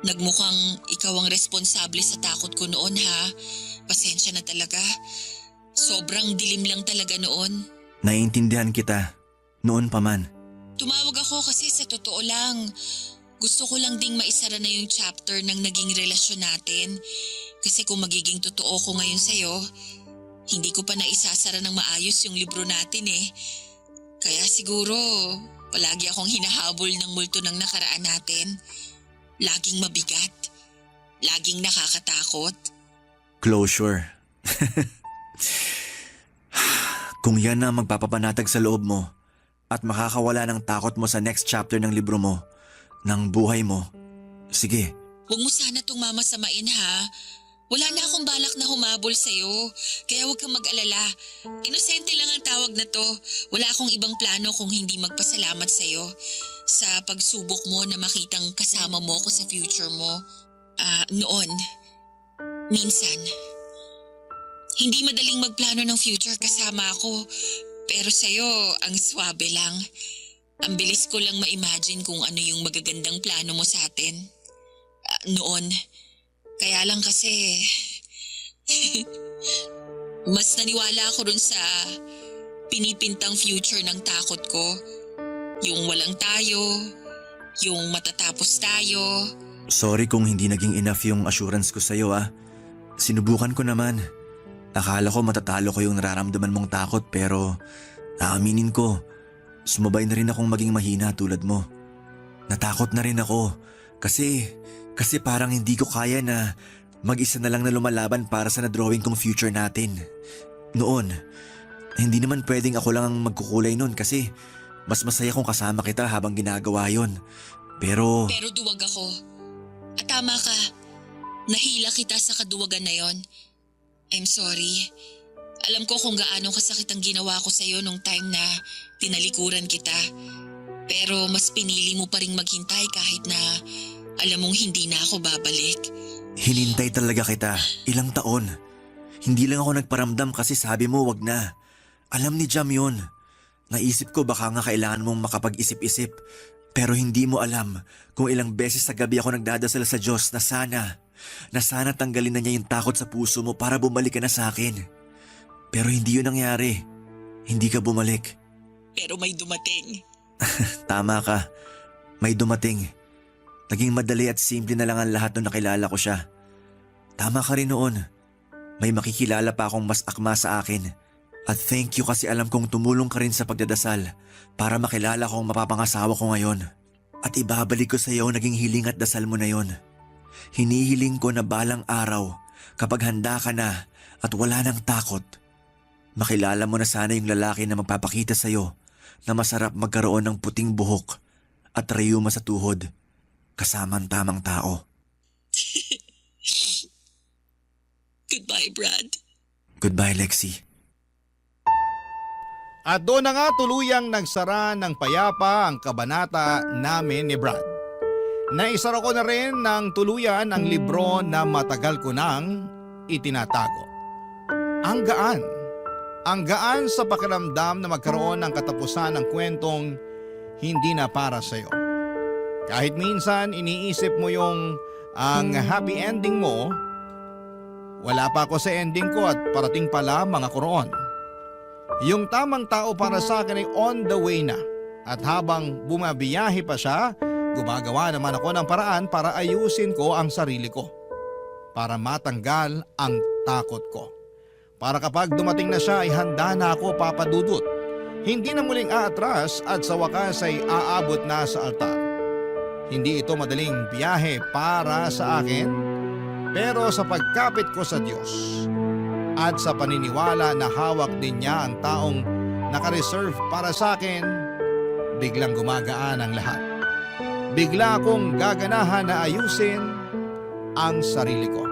nagmukhang ikaw ang responsable sa takot ko noon ha. Pasensya na talaga. Sobrang dilim lang talaga noon. Naiintindihan kita. Noon pa man. Tumawag ako kasi sa totoo lang. Gusto ko lang ding maisara na yung chapter ng naging relasyon natin. Kasi kung magiging totoo ko ngayon sa'yo, hindi ko pa naisasara ng maayos yung libro natin eh. Kaya siguro palagi akong hinahabol ng multo ng nakaraan natin. Laging mabigat. Laging nakakatakot. Closure. Kung yan na magpapapanatag sa loob mo at makakawala ng takot mo sa next chapter ng libro mo, ng buhay mo, sige. Huwag mo sana itong mamasamain ha. Wala na akong balak na humabol sa'yo, kaya huwag kang mag-alala. Inosente lang ang tawag na to. Wala akong ibang plano kung hindi magpasalamat sa'yo sa pagsubok mo na makitang kasama mo ko sa future mo. Noon, minsan. Hindi madaling magplano ng future kasama ako, pero sa'yo ang swabe lang. Ang bilis ko lang ma-imagine kung ano yung magagandang plano mo sa atin. Noon. Kaya lang kasi, mas naniwala ako dun sa pinipintang future ng takot ko. Yung walang tayo, yung matatapos tayo. Sorry kung hindi naging enough yung assurance ko sa'yo ah. Sinubukan ko naman. Akala ko matatalo ko yung nararamdaman mong takot pero aaminin ko, sumabay na rin akong maging mahina tulad mo. Natakot na rin ako kasi parang hindi ko kaya na mag-isa na lang na lumalaban para sa na-drawing kong future natin. Noon, hindi naman pwedeng ako lang ang magkukulay noon kasi Mas masaya kung kasama kita habang ginagawa yon. Pero Pero duwag ako. At tama ka. Nahila kita sa kaduwagan na yon. I'm sorry. Alam ko kung gaano kasakit ang ginawa ko sa'yo nung time na tinalikuran kita. Pero mas pinili mo pa ring maghintay kahit na alam mong hindi na ako babalik. hinintay talaga kita, ilang taon. Hindi lang ako nagparamdam kasi sabi mo wag na. Alam ni Jam yun. Naisip ko baka nga kailangan mong makapag-isip-isip. Pero hindi mo alam kung ilang beses sa gabi ako nagdadasal sa Diyos na sana tanggalin na niya yung takot sa puso mo para bumalik ka na sa akin. Pero hindi yun nangyari. Hindi ka bumalik. Pero may dumating. Tama ka. May dumating. Naging madali at simple na lang ang lahat nung nakilala ko siya. Tama ka rin noon. May makikilala pa akong mas akma sa akin. At thank you kasi alam kong tumulong ka rin sa pagdadasal para makilala ko ang mapapangasawa ko ngayon. At ibabalik ko sa iyo naging hiling at dasal mo na yon. Hinihiling ko na balang araw kapag handa ka na at wala nang takot, makilala mo na sana yung lalaki na magpapakita sa iyo na masarap magkaroon ng puting buhok at rayuma sa tuhod kasama ang tamang tao. Goodbye, Brad. Goodbye, Lexi. At doon na nga tuluyang nagsara ng payapa ang kabanata namin ni Brad. Naisara ko na rin ng tuluyan ang libro na matagal ko nang itinatago. Ang gaan. Ang gaan sa pakiramdam na magkaroon ng katapusan ng kwentong hindi na para sa'yo. Kahit minsan iniisip mo yung ang happy ending mo, wala pa ako sa ending ko at parating pala mga kuroon. Yung tamang tao para sa akin ay on the way na. At habang bumabiyahe pa siya, gumagawa naman ako ng paraan para ayusin ko ang sarili ko. Para matanggal ang takot ko. Para kapag dumating na siya ay handa na ako papadudot. Hindi na muling aatras at sa wakas ay aabot na sa altar. Hindi ito madaling biyahe para sa akin, pero sa pagkapit ko sa Diyos at sa paniniwala na hawak din niya ang taong nakareserve para sa akin, biglang gumagaan ang lahat. Bigla akong gaganahan na ayusin ang sarili ko.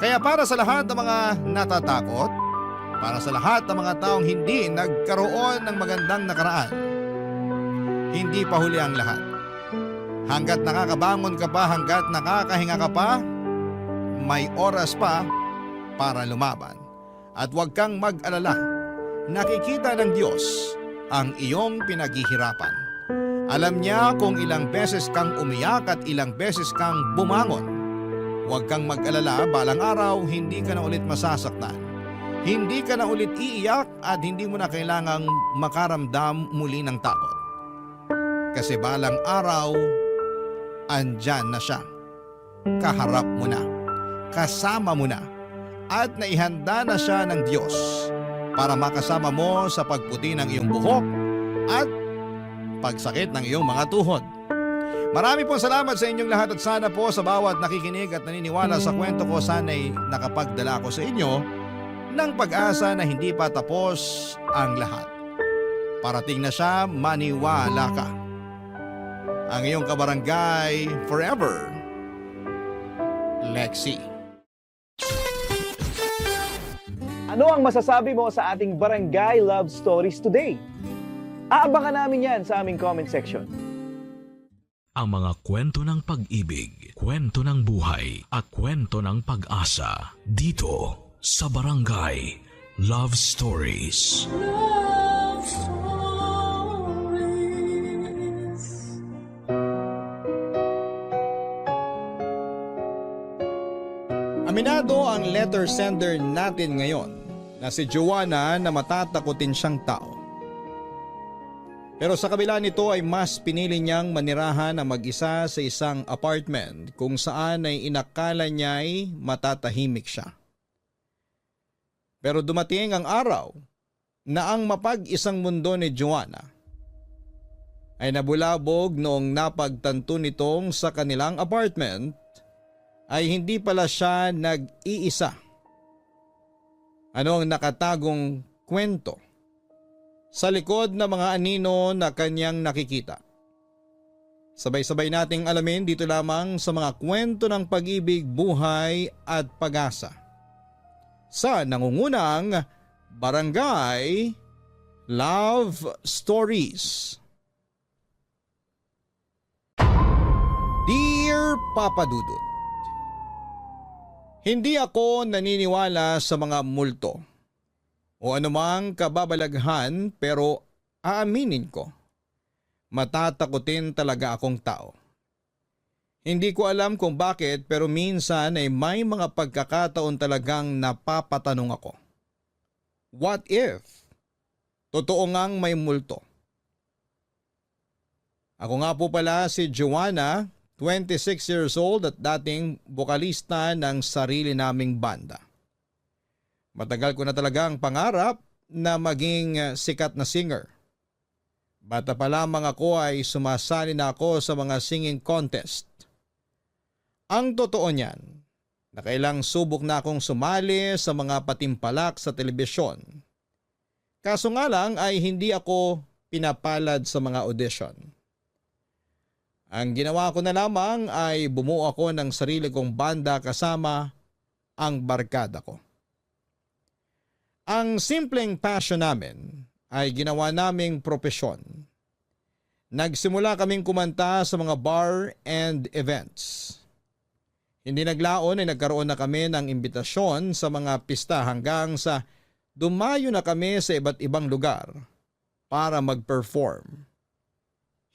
Kaya para sa lahat ng mga natatakot, para sa lahat ng mga taong hindi nagkaroon ng magandang nakaraan, hindi pa huli ang lahat. Hanggat nakakabangon ka pa, hanggat nakakahinga ka pa, may oras pa para lumaban. At huwag kang mag-alala, nakikita ng Diyos ang iyong pinaghihirapan. Alam niya kung ilang beses kang umiyak at ilang beses kang bumangon. Huwag kang mag-alala, balang araw hindi ka na ulit masasaktan. Hindi ka na ulit iiyak at hindi mo na kailangang makaramdam muli ng takot. Kasi balang araw, andyan na siya. Kaharap mo na, kasama mo na, at naihanda na siya ng Diyos para makasama mo sa pagputi ng iyong buhok at pagsakit ng iyong mga tuhod. Marami pong salamat sa inyong lahat at sana po sa bawat nakikinig at naniniwala sa kwento ko, sana'y nakapagdala ko sa inyo ng pag-asa na hindi pa tapos ang lahat. Parating na siya, maniwala ka. Ang iyong kabarangay forever, Lexi. Ano ang masasabi mo sa ating Barangay Love Stories today? Aabangan namin yan sa aming comment section. Ang mga kwento ng pag-ibig, kwento ng buhay, at kwento ng pag-asa dito sa Barangay Love Stories. Love Stories. Aminado ang letter sender natin ngayon na si Joanna na matatakotin siyang tao. Pero sa kabila nito ay mas pinili niyang manirahan na mag-isa sa isang apartment kung saan ay inakala niya ay matatahimik siya. Pero dumating ang araw na ang mapag-isang mundo ni Joanna ay nabulabog noong napagtanto nitong sa kanilang apartment ay hindi pala siya nag-iisa. Ano ang nakatagong kwento sa likod ng mga anino na kanyang nakikita. Sabay-sabay nating alamin dito lamang sa mga kwento ng pag-ibig, buhay at pag-asa sa nangungunang Barangay Love Stories. Dear Papa Dudut, hindi ako naniniwala sa mga multo o anumang kababalaghan, pero aaminin ko, matatakotin talaga akong tao. Hindi ko alam kung bakit, pero minsan ay may mga pagkakataon talagang napapatanong ako. What if totoo ngang may multo? Ako nga po pala si Joanna, 26 years old at dating bokalista ng sarili naming banda. Matagal ko na talagang pangarap na maging sikat na singer. Bata pa lamang ako ay sumasali na ako sa mga singing contest. Ang totoo niyan, nakailang subok na akong sumali sa mga patimpalak sa telebisyon. Kaso nga lang ay hindi ako pinapalad sa mga audition. Ang ginawa ko na lamang ay bumuo ako ng sarili kong banda kasama ang barkada ko. Ang simpleng passion namin ay ginawa naming propesyon. Nagsimula kaming kumanta sa mga bar and events. Hindi naglaon ay nagkaroon na kami ng imbitasyon sa mga pista hanggang sa dumayo na kami sa iba't ibang lugar para mag-perform.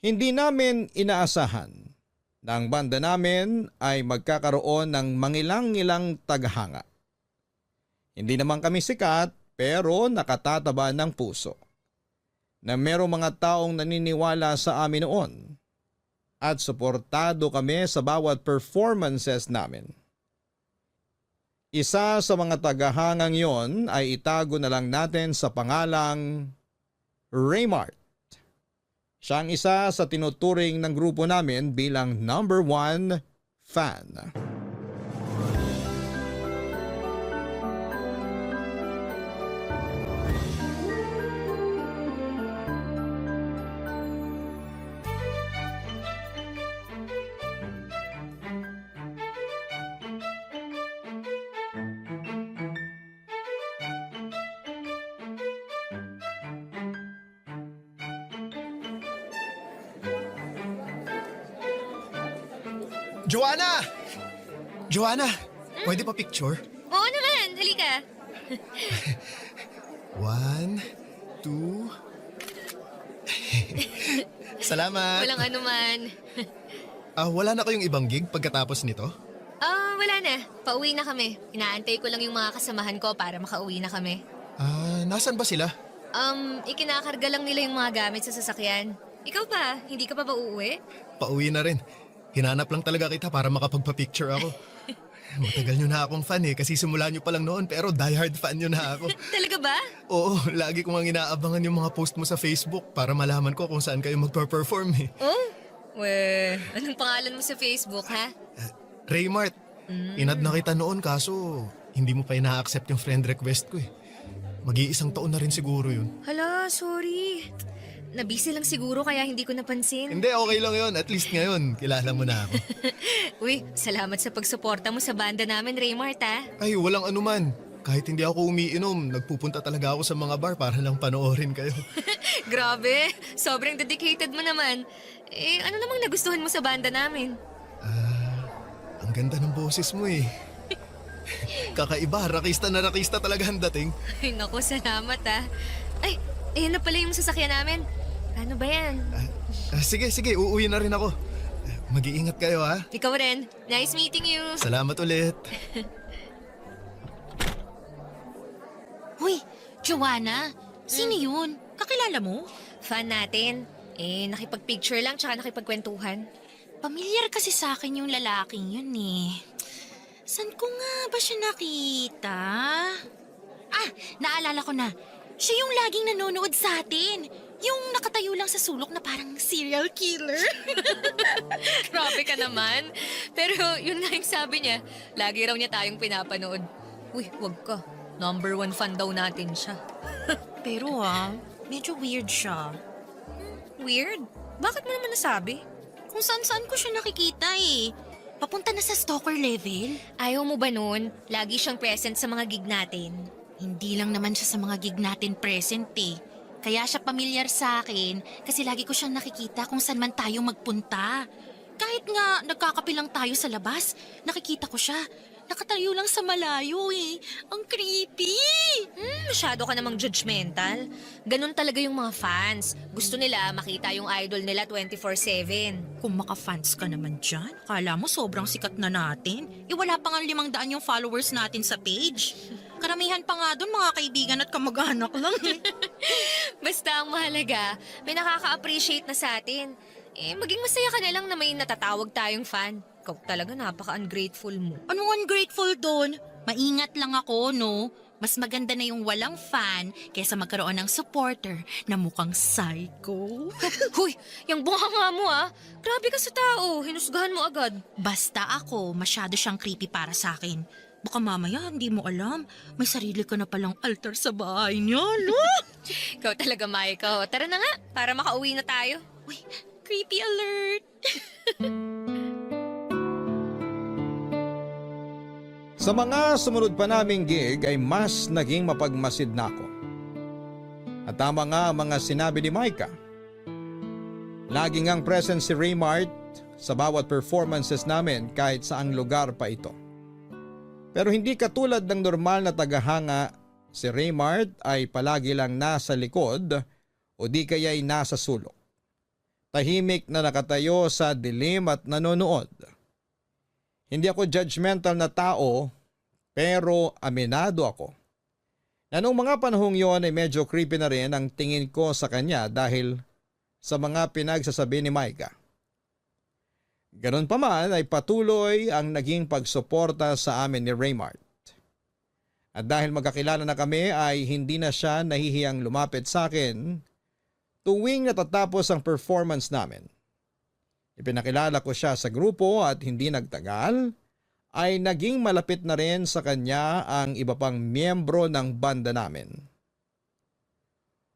Hindi namin inaasahan na ang banda namin ay magkakaroon ng mangilang-ilang tagahanga. Hindi naman kami sikat pero nakatataba ng puso na merong mga taong naniniwala sa amin noon at suportado kami sa bawat performances namin. Isa sa mga tagahangang yon ay itago na lang natin sa pangalang Raymart. Siya ang isa sa tinuturing ng grupo namin bilang number 1 fan. Joanna! Joanna, pwede pa picture? Oo naman, halika. 1, 2... Salamat! Walang anuman. Wala na kayong ibang gig pagkatapos nito? Wala na. Pauwi na kami. Inaantay ko lang yung mga kasamahan ko para makauwi na kami. Nasaan ba sila? Ikinakarga lang nila yung mga gamit sa sasakyan. Ikaw pa, hindi ka pa ba uuwi? Pauwi na rin. Hinanap lang talaga kita para makapagpa-picture ako. Matagal nyo na akong fan kasi simula nyo pa lang noon pero diehard fan nyo na ako. Talaga ba? Oo, lagi ko nga inaabangan yung mga post mo sa Facebook para malaman ko kung saan kayo magpa-perform Oh? Anong pangalan mo sa Facebook, ha? Raymart, inad na kita noon kaso hindi mo pa ina-accept yung friend request ko eh. Mag-iisang taon na rin siguro yun. Hala, sorry. Nabisi lang siguro kaya hindi ko napansin. Hindi, okay lang yun. At least ngayon, kilala mo na ako. Uy, salamat sa pagsuporta mo sa banda namin, Raymart, ha? Ay, walang anuman. Kahit hindi ako umiinom, nagpupunta talaga ako sa mga bar para lang panoorin kayo. Grabe, sobrang dedicated mo naman. Ano namang nagustuhan mo sa banda namin? Ang ganda ng boses mo eh. Kakaiba, rakista na rakista talaga ang dating. Ay, naku, salamat, ha? Ay, ayan na pala yung sasakyan namin. Ano ba yan? Sige, uuwi na rin ako. Mag-iingat kayo ha. Ikaw rin. Nice meeting you. Salamat ulit. Hoy, Joanna, sino yun? Kakilala mo? Fan natin. Nakipag-picture lang tsaka nakipagkwentuhan. Pamilyar kasi sa akin yung lalaking yun eh. San ko nga ba siya nakita? Naalala ko na. Siya yung laging nanonood sa atin. Yung nakatayo lang sa sulok na parang serial killer. Grabe ka naman. Pero yun nga yung sabi niya. Lagi raw niya tayong pinapanood. Uy, wag ka. Number 1 fan daw natin siya. Pero Medyo weird siya. Weird? Bakit mo naman nasabi? Kung saan-saan ko siya nakikita eh. Papunta na sa stalker level. Ayaw mo ba nun? Lagi siyang present sa mga gig natin. Hindi lang naman siya sa mga gig natin present eh. Kaya siya pamilyar sa akin kasi lagi ko siyang nakikita kung saan man tayo magpunta. Kahit nga nagkakape lang tayo sa labas, nakikita ko siya. Nakatayo lang sa malayo eh. Ang creepy! Masyado ka namang judgmental. Ganun talaga yung mga fans. Gusto nila makita yung idol nila 24/7. Kung maka-fans ka naman dyan, akala mo sobrang sikat na natin. Wala pa nga 500 yung followers natin sa page. Karamihan pa nga doon mga kaibigan at kamag-anak lang. Basta ang mahalaga, may nakaka-appreciate na sa atin. Maging masaya ka na lang na may natatawag tayong fan. Ikaw talaga napaka-ungrateful mo. Anong ungrateful doon? Maingat lang ako, no? Mas maganda na yung walang fan kaysa magkaroon ng supporter na mukhang psycho. Huy, yung bunganga mo Grabe ka sa tao, hinusgahan mo agad. Basta ako, masyado siyang creepy para sa akin. Baka mamaya hindi mo alam, may sarili ka na palang altar sa bahay niya, no? Ikaw talaga, Maiko. Tara na nga, para makauwi na tayo. Uy, creepy alert! Sa mga sumunod pa naming gig ay mas naging mapagmasid na ako. At tama nga ang mga sinabi ni Micah. Lagi ngang present si Raymart sa bawat performances namin kahit saang lugar pa ito. Pero hindi katulad ng normal na tagahanga, si Raymart ay palagi lang nasa likod o di kaya'y nasa sulok. Tahimik na nakatayo sa dilim at nanonood. Hindi ako judgmental na tao pero aminado ako. Na noong mga panahong yon ay medyo creepy na rin ang tingin ko sa kanya dahil sa mga pinagsasabi ni Micah. Ganon pa man ay patuloy ang naging pagsuporta sa amin ni Raymart. At dahil magkakilala na kami ay hindi na siya nahihiyang lumapit sa akin tuwing natatapos ang performance namin. Ipinakilala ko siya sa grupo at hindi nagtagal ay naging malapit na rin sa kanya ang iba pang miyembro ng banda namin.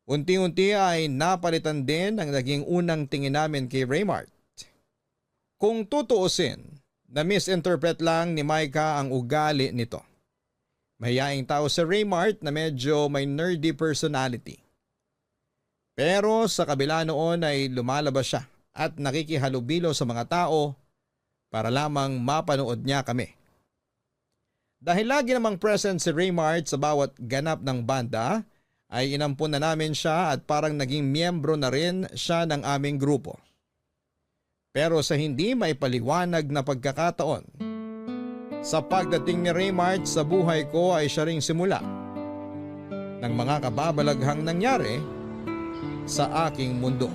Unti-unti ay napalitan din ang naging unang tingin namin kay Raymart. Kung tutuusin, na-misinterpret lang ni Micah ang ugali nito. Mahiyaing tao si Raymart na medyo may nerdy personality. Pero sa kabila noon ay lumalabas siya at nakikihalubilo sa mga tao para lamang mapanood niya kami. Dahil lagi namang present si Raymart sa bawat ganap ng banda, ay inampun na namin siya at parang naging miyembro na rin siya ng aming grupo. Pero sa hindi maipaliwanag na pagkakataon, sa pagdating ni Raymart sa buhay ko ay siya ring simula ng mga kababalaghang nangyari sa aking mundo.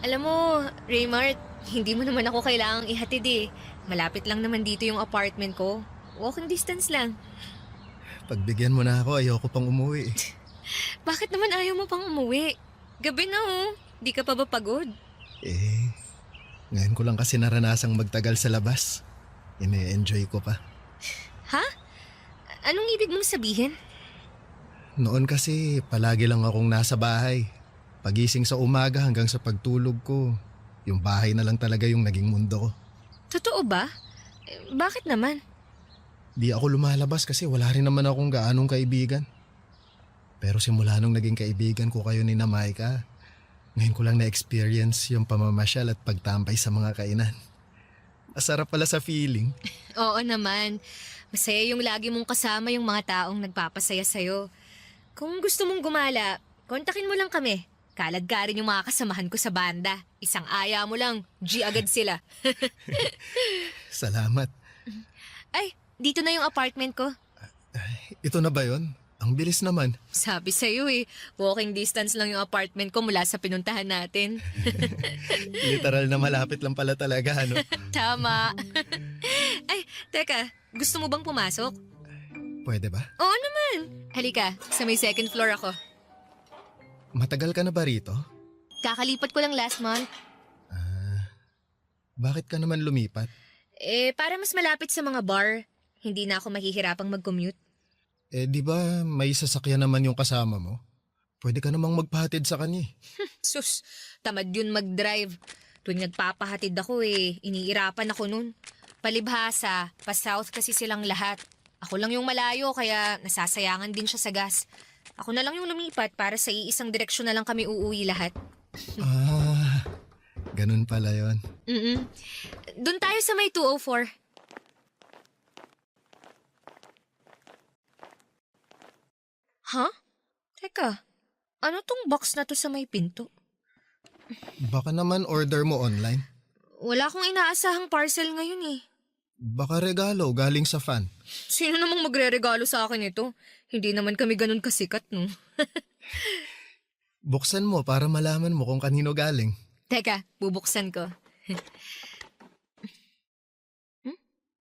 Alam mo, Raymart, hindi mo naman ako kailangang ihatid eh. Malapit lang naman dito yung apartment ko. Walking distance lang. Pagbigyan mo na ako, ayoko pang umuwi. Bakit naman ayaw mo pang umuwi? Gabi na Di ka pa ba pagod? Ngayon ko lang kasi naranasang magtagal sa labas. Ine-enjoy ko pa. Ha? Anong ibig mong sabihin? Noon kasi palagi lang akong nasa bahay. Pagising sa umaga hanggang sa pagtulog ko, yung bahay na lang talaga yung naging mundo ko. Totoo ba? Bakit naman? Di ako lumalabas kasi wala rin naman akong gaanong kaibigan. Pero simula nung naging kaibigan ko kayo ni Micah, ngayon ko lang na-experience yung pamamasyal at pagtambay sa mga kainan. Masarap pala sa feeling. Oo naman. Masaya yung lagi mong kasama yung mga taong nagpapasaya sa'yo. Kung gusto mong gumala, kontakin mo lang kami. Kaladkarin yung mga kasamahan ko sa banda. Isang aya mo lang, G agad sila. Salamat. Ay, dito na yung apartment ko. Ito na ba yon? Ang bilis naman. Sabi sa'yo walking distance lang yung apartment ko mula sa pinuntahan natin. Literal na malapit lang pala talaga, ano? Tama. Ay, teka, gusto mo bang pumasok? Pwede ba? Oo naman. Halika, sa may second floor ako. Matagal ka na ba rito? Kakalipat ko lang last month. Bakit ka naman lumipat? Para mas malapit sa mga bar. Hindi na ako mahihirapang mag-commute. Di ba may sasakyan naman yung kasama mo? Pwede ka namang magpahatid sa kanya eh. Sus, tamad yun mag-drive. Tuwing nagpapahatid ako iniirapan ako nun. Palibhasa, pa-south kasi silang lahat. Ako lang yung malayo kaya nasasayangan din siya sa gas. Ako na lang yung lumipat para sa iisang direksyon na lang kami uuwi lahat. Ganun pala yon. Doon tayo sa may 204. Huh? Teka, ano tong box na to sa may pinto? Baka naman order mo online. Wala akong inaasahang parcel ngayon eh. Baka regalo galing sa fan. Sino namang magre-regalo sa akin ito? Hindi naman kami ganun kasikat, no? Buksan mo para malaman mo kung kanino galing. Teka, bubuksan ko.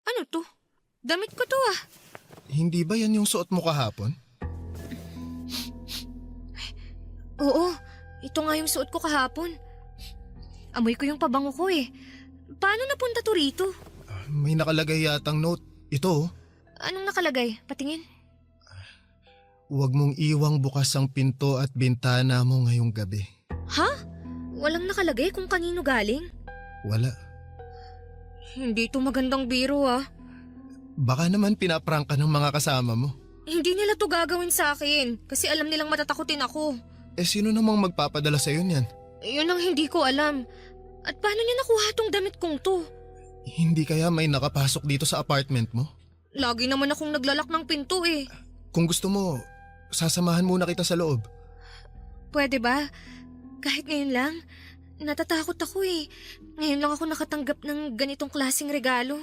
Ano to? Damit ko to ah. Hindi ba yan yung suot mo kahapon? Oo, ito nga yung suot ko kahapon. Amoy ko yung pabango ko eh. Paano napunta to rito? May nakalagay yatang note. Ito oh. Anong nakalagay? Patingin. Huwag mong iwang bukas ang pinto at bintana mo ngayong gabi. Ha? Walang nakalagay kung kanino galing? Wala. Hindi to magandang biro ah. Baka naman pinaprank ka ng mga kasama mo. Hindi nila to gagawin sa akin kasi alam nilang matatakutin ako. Sino namang magpapadala sa'yo niyan? Yun ang hindi ko alam. At paano niya nakuha tong damit kong to? Hindi kaya may nakapasok dito sa apartment mo? Lagi naman akong naglalak ng pinto eh. Kung gusto mo, sasamahan muna kita sa loob. Pwede ba? Kahit ngayon lang. Natatakot ako eh. Ngayon lang ako nakatanggap ng ganitong klaseng regalo.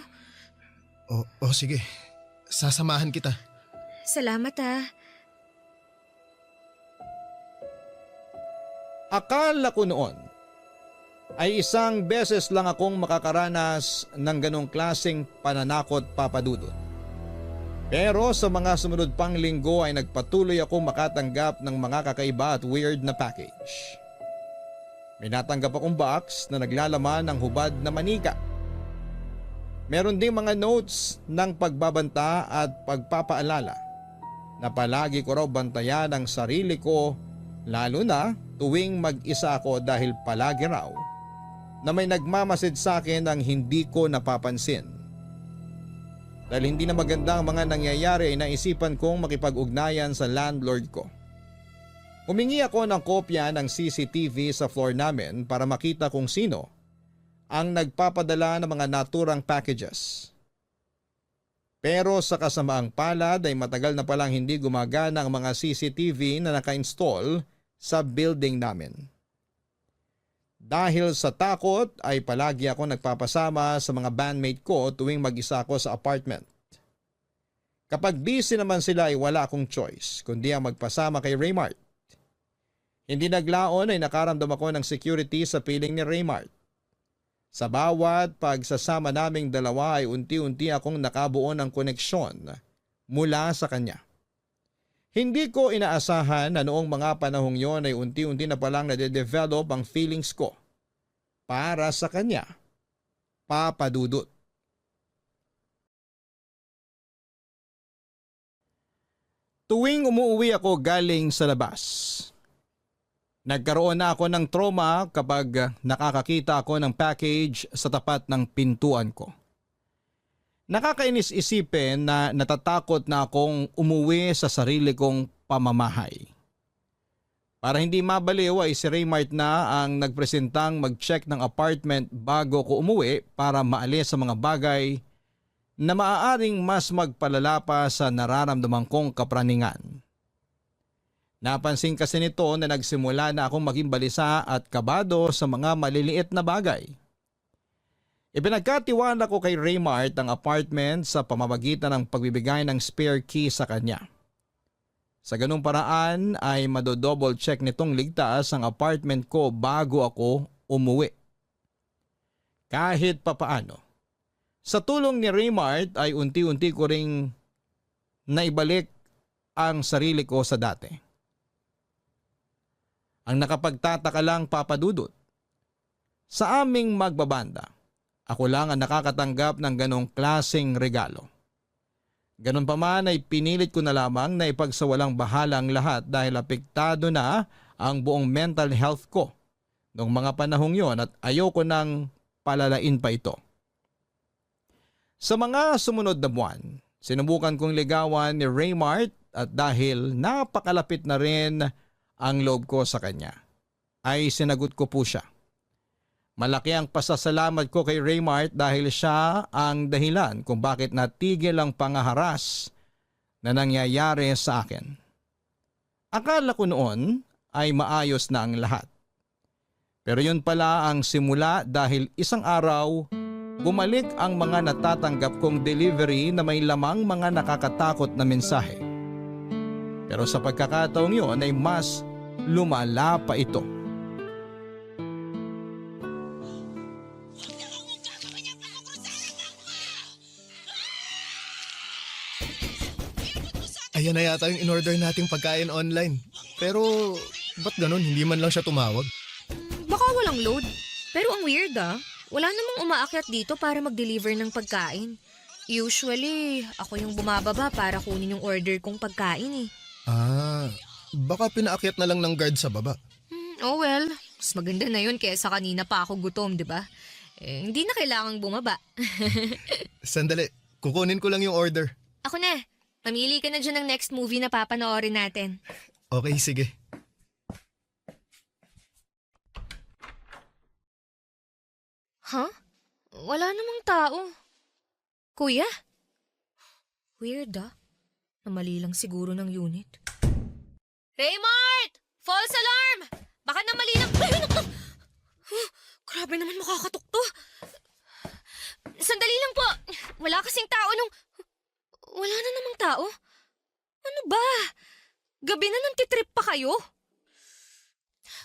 O sige, sasamahan kita. Salamat ah. Akala ko noon ay isang beses lang akong makakaranas ng ganong klaseng pananakot, Papa Dudut. Pero sa mga sumunod pang linggo ay nagpatuloy akong makatanggap ng mga kakaiba at weird na package. May natanggap akong box na naglalaman ng hubad na manika. Meron ding mga notes ng pagbabanta at pagpapaalala na palagi ko raw bantayan ang sarili ko, lalo na tuwing mag-isa ako dahil palagi raw na may nagmamasid sa akin ang hindi ko napapansin. Dahil hindi na maganda ang mga nangyayari ay naisipan kong makipag-ugnayan sa landlord ko. Humingi ako ng kopya ng CCTV sa floor namin para makita kung sino ang nagpapadala ng mga naturang packages. Pero sa kasamaang palad ay matagal na palang hindi gumagana ang mga CCTV na naka-install sa building namin. Dahil sa takot ay palagi ako nagpapasama sa mga bandmate ko tuwing mag-isa ako sa apartment. Kapag busy naman sila ay wala akong choice kundi ang magpasama kay Raymart. Hindi naglaon ay nakaramdam ako ng security sa piling ni Raymart. Sa bawat pagsasama naming dalawa ay unti-unti akong nakabuo ng koneksyon mula sa kanya. Hindi ko inaasahan na noong mga panahong yon ay unti-unti na palang nade-develop ang feelings ko para sa kanya, Papa Dudut. Tuwing umuwi ako galing sa labas, nagkaroon na ako ng trauma kapag nakakakita ako ng package sa tapat ng pintuan ko. Nakakainis isipin na natatakot na akong umuwi sa sarili kong pamamahay. Para hindi mabaliw ay si Raymart na ang nagpresentang mag-check ng apartment bago ko umuwi para maalis sa mga bagay na maaaring mas magpalala pa sa nararamdaman kong kapraningan. Napansin kasi nito na nagsimula na akong maging balisa at kabado sa mga maliliit na bagay. Ipinagkatiwala ko kay Raymart ang apartment sa pamamagitan ng pagbibigay ng spare key sa kanya. Sa ganung paraan ay madodouble check nitong ligtas ang apartment ko bago ako umuwi. Kahit papaano, sa tulong ni Raymart ay unti-unti ko ring naibalik ang sarili ko sa dati. Ang nakapagtataka lang, Papa Dudut, sa aming magbabanda, ako lang ang nakakatanggap ng ganong klaseng regalo. Ganun pa man ay pinilit ko na lamang na ipagsawalang bahala ang lahat dahil apektado na ang buong mental health ko noong mga panahong yon at ayoko nang palalain pa ito. Sa mga sumunod na buwan, sinubukan kong ligawan ni Raymart at dahil napakalapit na rin ang loob ko sa kanya, ay sinagot ko po siya. Malaki ang pasasalamat ko kay Raymart dahil siya ang dahilan kung bakit natigil ang pangaharas na nangyayari sa akin. Akala ko noon ay maayos na ang lahat. Pero yun pala ang simula dahil isang araw, bumalik ang mga natatanggap kong delivery na may lamang mga nakakatakot na mensahe. Pero sa pagkakataong yun ay mas lumala pa ito. Ayan na yata yung in-order nating pagkain online. Pero ba't ganun? Hindi man lang siya tumawag. Baka walang load. Pero ang weird wala namang umaakyat dito para mag-deliver ng pagkain. Usually, ako yung bumababa para kunin yung order kong pagkain Baka pinaakyat na lang ng guard sa baba. Oh well, mas maganda na yun kaysa kanina pa ako gutom, di ba? Hindi na kailangang bumaba. Sandali, kukunin ko lang yung order. Ako na. Mamili ka na dyan ng next movie na papanoorin natin. Okay, sige. Huh? Wala namang tao. Kuya? Weird na mali lang siguro ng unit. Raymart! False alarm! Baka na mali lang... Ay, naku! Grabe naman makakatok to. Sandali lang po. Wala kasing tao nung... Wala na namang tao. Ano ba? Gabi na nang titrip pa kayo?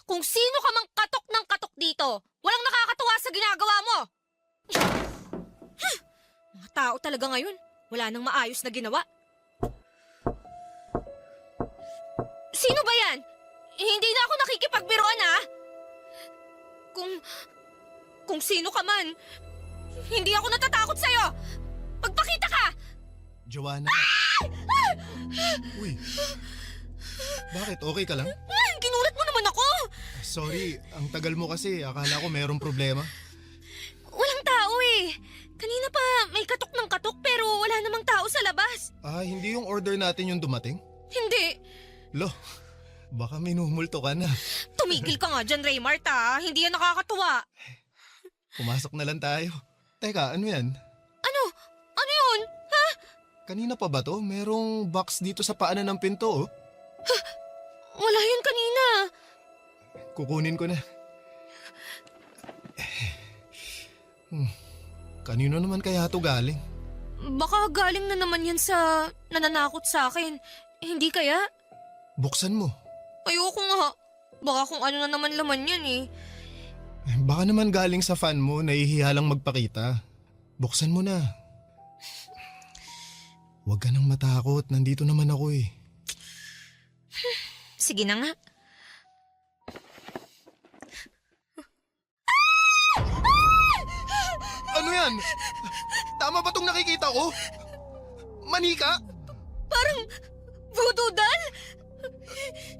Kung sino ka mang katok ng katok dito, walang nakakatuwa sa ginagawa mo. Mga tao talaga ngayon. Wala nang maayos na ginawa. Sino ba yan? Hindi na ako nakikipagbiruan Kung sino ka man, hindi ako natatakot sa'yo. Magpakita ka! Joanna. Uy. Bakit? Okay ka lang? Ginulat mo naman ako! Sorry, ang tagal mo kasi. Akala ko mayroong problema. Walang tao Kanina pa may katok ng katok pero wala namang tao sa labas. Hindi yung order natin yung dumating? Hindi. Lo, baka minumulto ka na. Tumigil ka nga dyan, Raymart Hindi yan nakakatuwa. Pumasok na lang tayo. Teka, ano yan? Ano? Ano yun? Ha? Kanina pa ba to? Merong box dito sa paanan ng pinto, Wala yun kanina. Kukunin ko na. Kanino naman kaya to galing? Baka galing na naman yan sa nananakot sa akin. Hindi kaya? Buksan mo. Ayoko nga. Baka kung ano na naman laman yan Baka naman galing sa fan mo, nahihiya lang magpakita. Buksan mo na. Huwag ka nang matakot, nandito naman ako Sige na nga. Ano yan? Tama ba tong nakikita ko? Manika? Parang voodoo doll?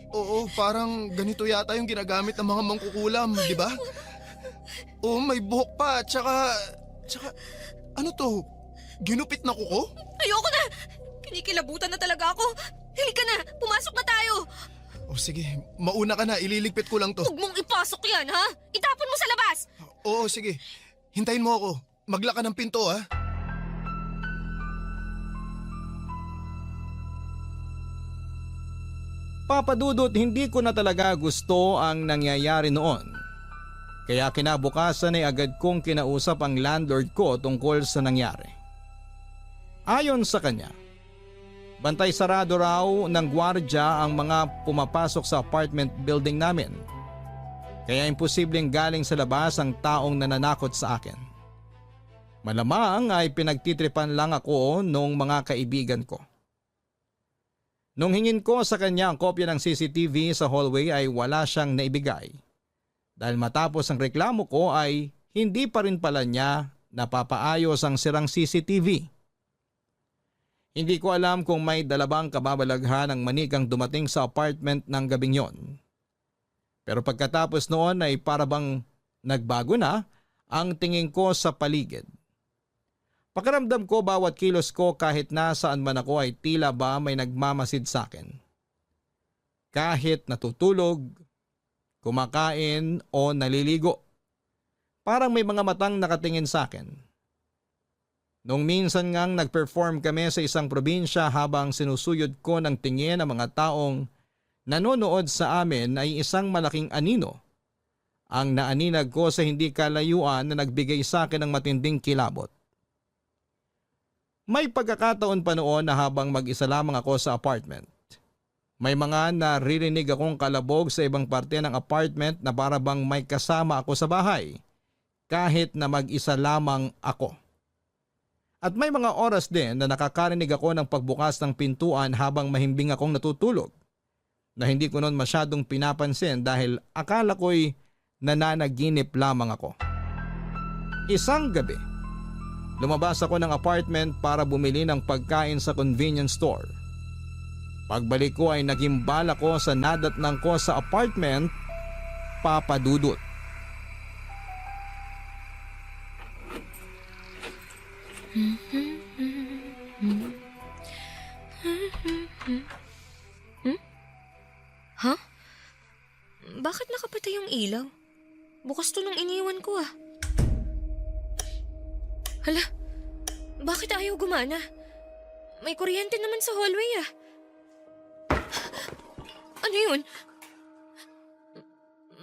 Oo, parang ganito yata yung ginagamit ng mga mangkukulam, di ba? Oo, may buhok pa, tsaka ano to? Ginupit na kuko? Ayoko na! Kinikilabutan na talaga ako. Halika na, pumasok na tayo. O sige, mauna ka na, ililigpit ko lang to. Huwag mong ipasok yan, ha? Itapon mo sa labas! Oo, sige. Hintayin mo ako. Magla ka ng pinto, ha? Papadudot, hindi ko na talaga gusto ang nangyayari noon. Kaya kinabukasan ay agad kong kinausap ang landlord ko tungkol sa nangyari. Ayon sa kanya, bantay sarado raw ng gwardya ang mga pumapasok sa apartment building namin. Kaya imposibleng galing sa labas ang taong nananakot sa akin. Malamang ay pinagtitripan lang ako nung mga kaibigan ko. Nung hingin ko sa kanya ang kopya ng CCTV sa hallway ay wala siyang naibigay. Dahil matapos ang reklamo ko ay hindi pa rin pala niya napapaayos ang sirang CCTV. Hindi ko alam kung may dalabang kababalaghan ang manikang dumating sa apartment ng gabing yon. Pero pagkatapos noon ay parabang nagbago na ang tingin ko sa paligid. Pakiramdam ko bawat kilos ko kahit nasaan man ako ay tila ba may nagmamasid sa akin. Kahit natutulog, kumakain o naliligo. Parang may mga matang nakatingin sa akin. Nung minsan ngang nag-perform kami sa isang probinsya habang sinusuyod ko ng tingin ang mga taong nanonood sa amin ay isang malaking anino. Ang naaninag ko sa hindi kalayuan na nagbigay sa akin ng matinding kilabot. May pagkakataon pa noon na habang mag-isa lamang ako sa apartment. May mga naririnig akong kalabog sa ibang parte ng apartment na para bang may kasama ako sa bahay kahit na mag-isa lamang ako. At may mga oras din na nakakarinig ako ng pagbukas ng pintuan habang mahimbing akong natutulog na hindi ko noon masyadong pinapansin dahil akala ko'y nananaginip lamang ako. Isang gabi, lumabas ako ng apartment para bumili ng pagkain sa convenience store. Pagbalik ko ay naging bala ko sa nadatnang ko sa apartment, papadudot. Huh? Bakit nakapatay yung ilaw? Bukas to nung iniwan ko ah. Hala, bakit ayaw gumana? May kuryente naman sa hallway ah. Ano yun?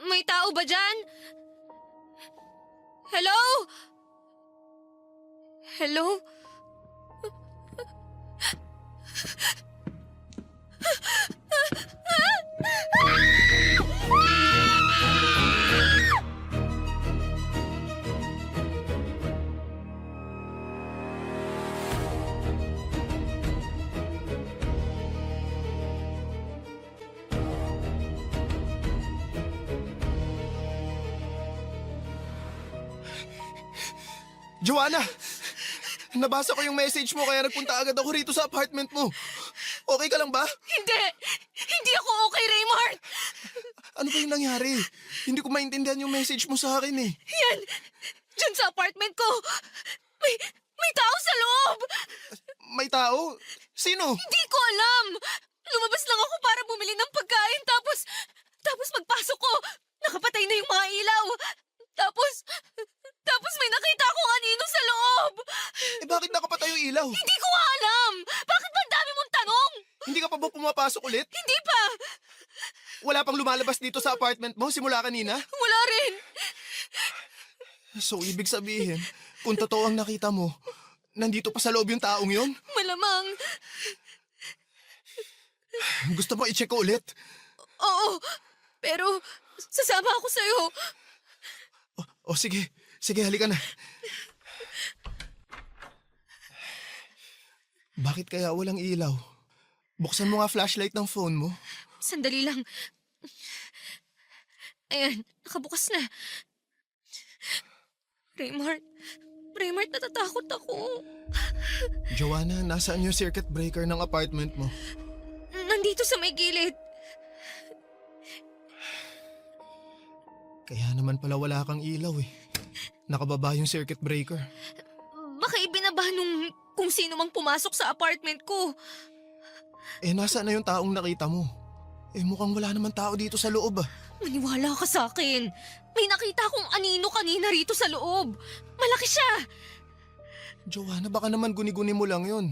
May tao ba dyan? Hello? Hello? Joanna! Nabasa ko yung message mo kaya nagpunta agad ako rito sa apartment mo. Okay ka lang ba? Hindi! Hindi ako okay, Raymart! Ano ba yung nangyari? Hindi ko maintindihan yung message mo sa akin eh. Yan! Diyan sa apartment ko! May tao sa loob! May tao? Sino? Hindi ko alam! Lumabas lang ako para bumili ng pagkain tapos magpasok ko. Nakapatay na yung mga ilaw. Tapos may nakita akong anino sa loob. Eh bakit nakapatay yung ilaw? Hindi ko nga alam! Bakit ba ang dami mong tanong? Hindi ka pa ba pumapasok ulit? Hindi pa! Wala pang lumalabas dito sa apartment mo simula kanina? Wala rin! So ibig sabihin, kung totoo ang nakita mo, nandito pa sa loob yung taong yon? Malamang. Gusto mo i-check ko ulit? Oo, pero sasama ako sa'yo. O sige, halika na. Bakit kaya walang ilaw? Buksan mo nga flashlight ng phone mo. Sandali lang. Ayan, nakabukas na. Raymart, natatakot ako. Joanna, nasaan yung circuit breaker ng apartment mo? Nandito sa may gilid. Kaya naman pala wala kang ilaw eh. Nakababa yung circuit breaker. Baka ibinaba nung kung sino mang pumasok sa apartment ko. Eh nasaan na yung taong nakita mo? Eh mukhang wala naman tao dito sa loob ah. Maniwala ka sa akin. May nakita akong anino kanina rito sa loob. Malaki siya. Joanna, baka naman guni-guni mo lang yun.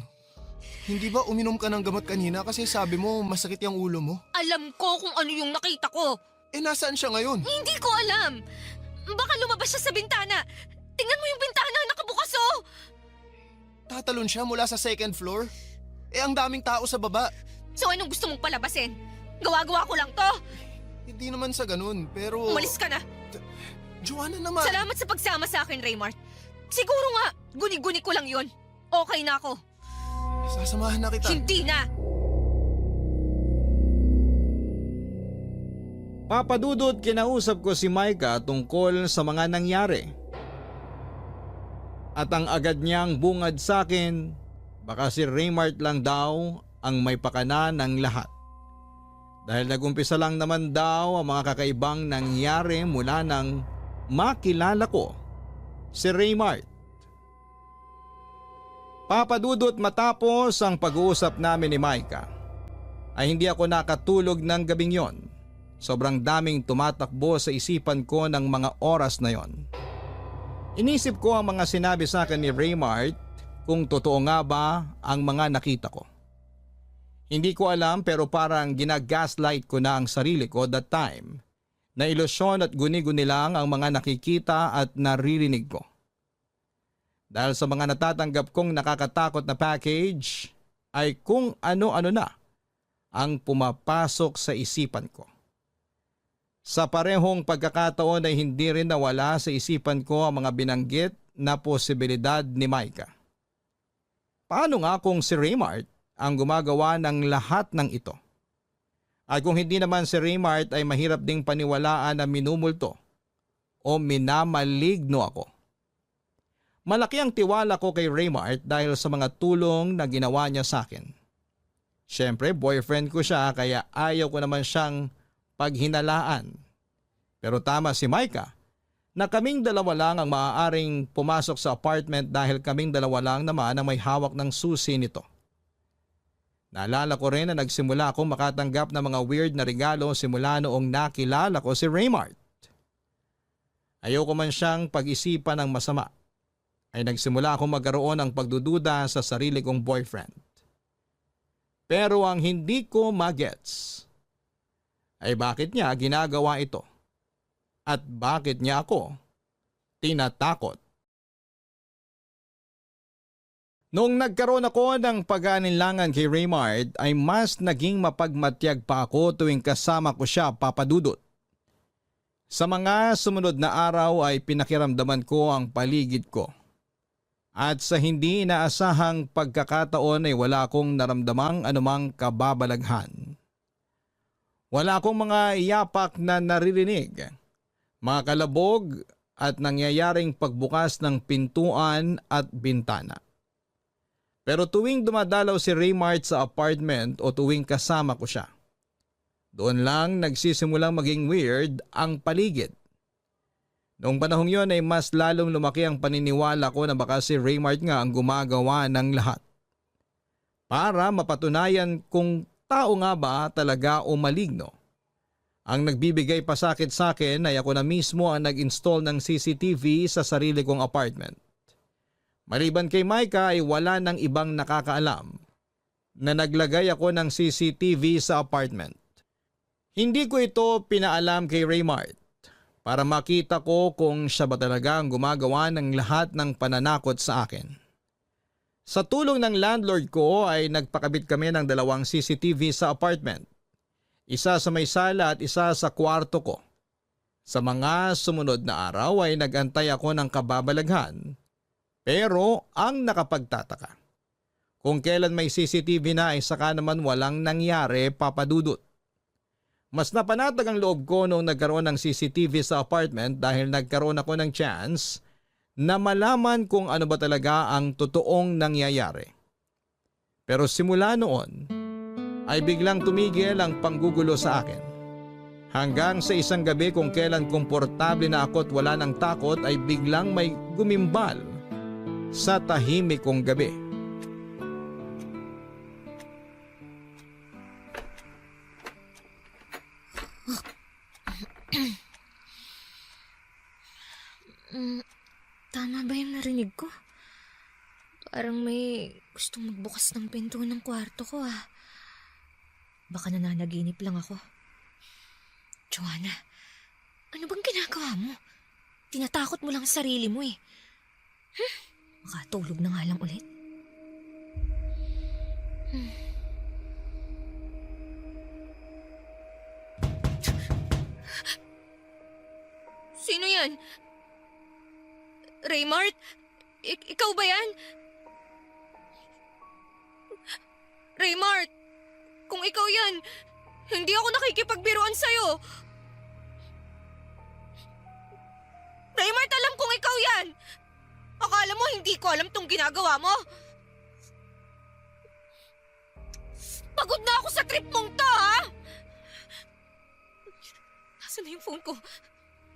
Hindi ba uminom ka ng gamot kanina kasi sabi mo masakit yung ulo mo? Alam ko kung ano yung nakita ko. Eh nasaan siya ngayon? Hindi ko alam. Baka lumabas siya sa bintana. Tingnan mo yung bintana, nakabukas oh. Tatalon siya mula sa second floor? Eh ang daming tao sa baba. So anong gusto mong palabasin? Gawa-gawa ko lang to. Hindi naman sa ganun, pero... Umalis ka na. Joanna naman. Salamat sa pagsama sa akin, Raymart. Siguro nga, guni-guni ko lang yun. Okay na ako. Sasamahan na kita. Hindi na. Papadudot, kinausap ko si Micah tungkol sa mga nangyari. At ang agad niyang bungad sa akin, Baka si Raymart lang daw ang may pakana ng lahat. Dahil nagumpisa lang naman daw ang mga kakaibang nangyari mula nang makilala ko si Raymart. Papadudot, matapos ang pag-uusap namin ni Micah ay hindi ako nakatulog ng gabing yon. Sobrang daming tumatakbo sa isipan ko ng mga oras na yon. Inisip ko ang mga sinabi sa akin ni Raymart kung totoo nga ba ang mga nakita ko. Hindi ko alam pero parang ginagaslight ko na ang sarili ko that time na ilusyon at guni-guni lang ang mga nakikita at naririnig ko. Dahil sa mga natatanggap kong nakakatakot na package ay kung ano-ano na ang pumapasok sa isipan ko. Sa parehong pagkakataon ay hindi rin nawala sa isipan ko ang mga binanggit na posibilidad ni Micah. Paano nga kung si Raymart ang gumagawa ng lahat ng ito? At kung hindi naman si Raymart ay mahirap ding paniwalaan na minumulto o minamaligno ako. Malaki ang tiwala ko kay Raymart dahil sa mga tulong na ginawa niya sa akin. Siyempre, boyfriend ko siya kaya ayaw ko naman siyang paghinalaan. Pero tama si Micah na kaming dalawa lang ang maaaring pumasok sa apartment dahil kaming dalawa lang naman ang may hawak ng susi nito. Naalala ko rin na nagsimula akong makatanggap ng mga weird na regalo simula noong nakilala ko si Raymart. Ayoko man siyang pag-isipan ng masama, ay nagsimula akong magkaroon ng pagdududa sa sarili kong boyfriend. Pero ang hindi ko magets ay bakit niya ginagawa ito at bakit niya ako tinatakot. Noong nagkaroon ako ng pag-aalinlangan kay Raymart ay mas naging mapagmatyag pa ako tuwing kasama ko siya, papadudot. Sa mga sumunod na araw ay pinakiramdaman ko ang paligid ko. At sa hindi inaasahang pagkakataon ay wala akong naramdamang anumang kababalaghan. Wala akong mga iyapak na naririnig, mga kalabog at nangyayaring pagbukas ng pintuan at bintana. Pero tuwing dumadalaw si Raymart sa apartment o tuwing kasama ko siya, doon lang nagsisimulang maging weird ang paligid. Noong panahong yon ay mas lalong lumaki ang paniniwala ko na baka si Raymart nga ang gumagawa ng lahat. Para mapatunayan kung tao nga ba talaga o maligno. Ang nagbibigay pasakit sa akin ay ako na mismo ang nag-install ng CCTV sa sarili kong apartment. Maliban kay Micah ay wala nang ibang nakakaalam na naglagay ako ng CCTV sa apartment. Hindi ko ito pinaalam kay Raymart para makita ko kung siya ba talaga ang gumagawa ng lahat ng pananakot sa akin. Sa tulong ng landlord ko ay nagpakabit kami ng 2 CCTV sa apartment. Isa sa may sala at isa sa kwarto ko. Sa mga sumunod na araw ay nagantay ako ng kababalaghan. Pero ang nakapagtataka, kung kailan may CCTV na ay saka naman walang nangyari, papadudot. Mas napanatag ang loob ko noong nagkaroon ng CCTV sa apartment dahil nagkaroon ako ng chance na malaman kung ano ba talaga ang totoong nangyayari. Pero simula noon ay biglang tumigil ang panggugulo sa akin. Hanggang sa isang gabi kung kailan komportable na ako at wala ng takot ay biglang may gumimbal sa tahimik kong gabi. Tama ba yung narinig ko? Parang may gustong magbukas ng pinto ng kwarto ko ah. Baka nananaginip lang ako. Joanna, ano bang ginagawa mo? Tinatakot mo lang ang sarili mo eh. Makatulog na nga lang ulit. Sino yan? Raymart? Ikaw ba yan? Raymart! Kung ikaw yan, hindi ako nakikipagbiruan sa'yo. Raymart, alam kong ikaw yan! Akala mo hindi ko alam tong ginagawa mo? Pagod na ako sa trip mong to, ha? Nasaan na yung phone ko?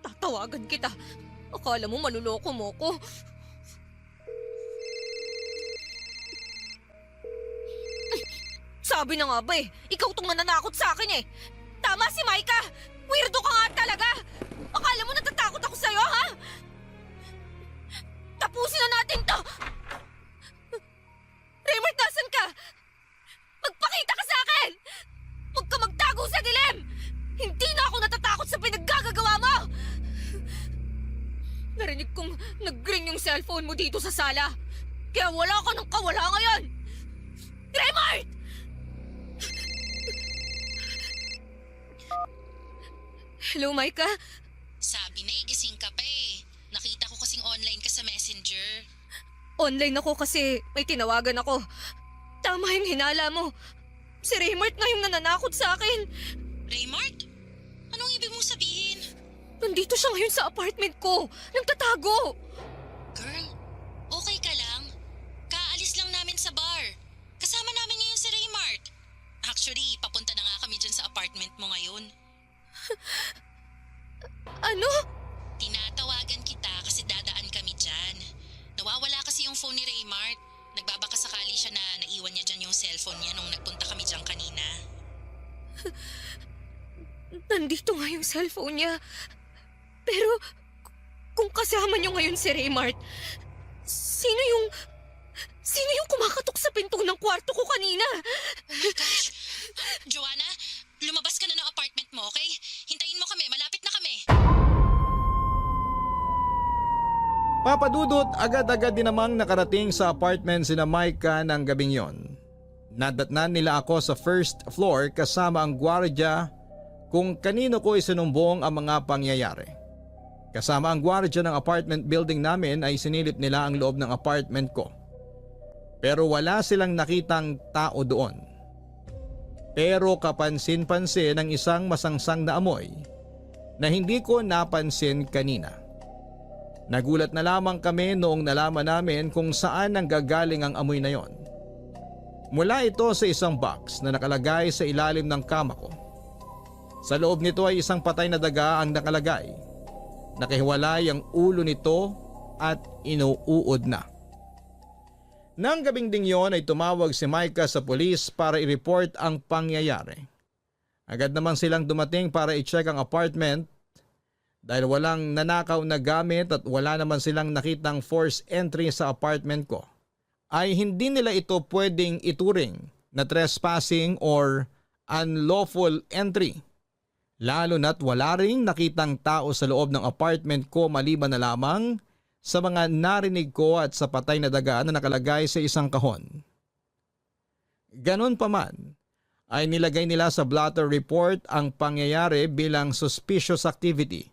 Tatawagan kita. Akala mo maluloko mo ko. Sabi na nga ba eh, ikaw tong nananakot sa akin eh. Tama si Maika! Weirdo ka nga talaga! Akala mo natatakot ako sa'yo, ha? Tapusin na natin to! Raymond, nasan ka? Magpakita ka sa akin! Huwag ka magtago sa dilim! Hindi na ako natatakot sa pinaggagawa mo! Narinig kong nag-ring yung cellphone mo dito sa sala. Kaya wala ka ng kawala ngayon! Raymond! Hello, Maika? Sabi na gising ka pa eh. Nakita ko kasing online ka sa Messenger. Online ako kasi may tinawagan ako. Tama yung hinala mo. Si Raymart nga yung nananakot sa akin. Raymart? Anong ibig mong sabihin? Nandito siya ngayon sa apartment ko. Nagtatago. Girl, okay ka lang? Kaalis lang namin sa bar. Kasama namin ngayon si Raymart. Actually, papunta na nga kami dyan sa apartment mo ngayon. Ano? Tinatawagan kita kasi dadaan kami dyan. Nawawala kasi yung phone ni Raymart. Nagbabaka sakali siya na naiwan niya dyan yung cellphone niya nung nagpunta kami dyan kanina. Nandito nga yung cellphone niya. Pero kung kasama niyo ngayon si Raymart, sino yung kumakatok sa pinto ng kwarto ko kanina? Oh my gosh! Joanna, lumabas ka na ng apartment mo, okay? Hintayin mo kami, malapit na kami. Papadudot, agad-agad din namang nakarating sa apartment sina Maika ng gabing yon. Nadatnan nila ako sa first floor kasama ang gwardya kung kanino ko isinumbong ang mga pangyayari. Kasama ang gwardya ng apartment building namin ay sinilip nila ang loob ng apartment ko. Pero wala silang nakitang tao doon. Pero kapansin-pansin ang isang masangsang na amoy na hindi ko napansin kanina. Nagulat na lamang kami noong nalaman namin kung saan nanggagaling ang amoy na yon. Mula ito sa isang box na nakalagay sa ilalim ng kama ko. Sa loob nito ay isang patay na daga ang nakalagay. Nakahiwalay ang ulo nito at inuuod na. Nang gabing ding yon ay tumawag si Maika sa pulis para i-report ang pangyayari. Agad naman silang dumating para i-check ang apartment dahil walang nanakaw na gamit at wala naman silang nakitang forced entry sa apartment ko. Ay hindi nila ito pwedeng ituring na trespassing or unlawful entry. Lalo na't wala ring nakitang tao sa loob ng apartment ko maliban na lamang sa mga narinig ko at sa patay na daga na nakalagay sa isang kahon. Ganon pa man, ay nilagay nila sa blotter report ang pangyayari bilang suspicious activity.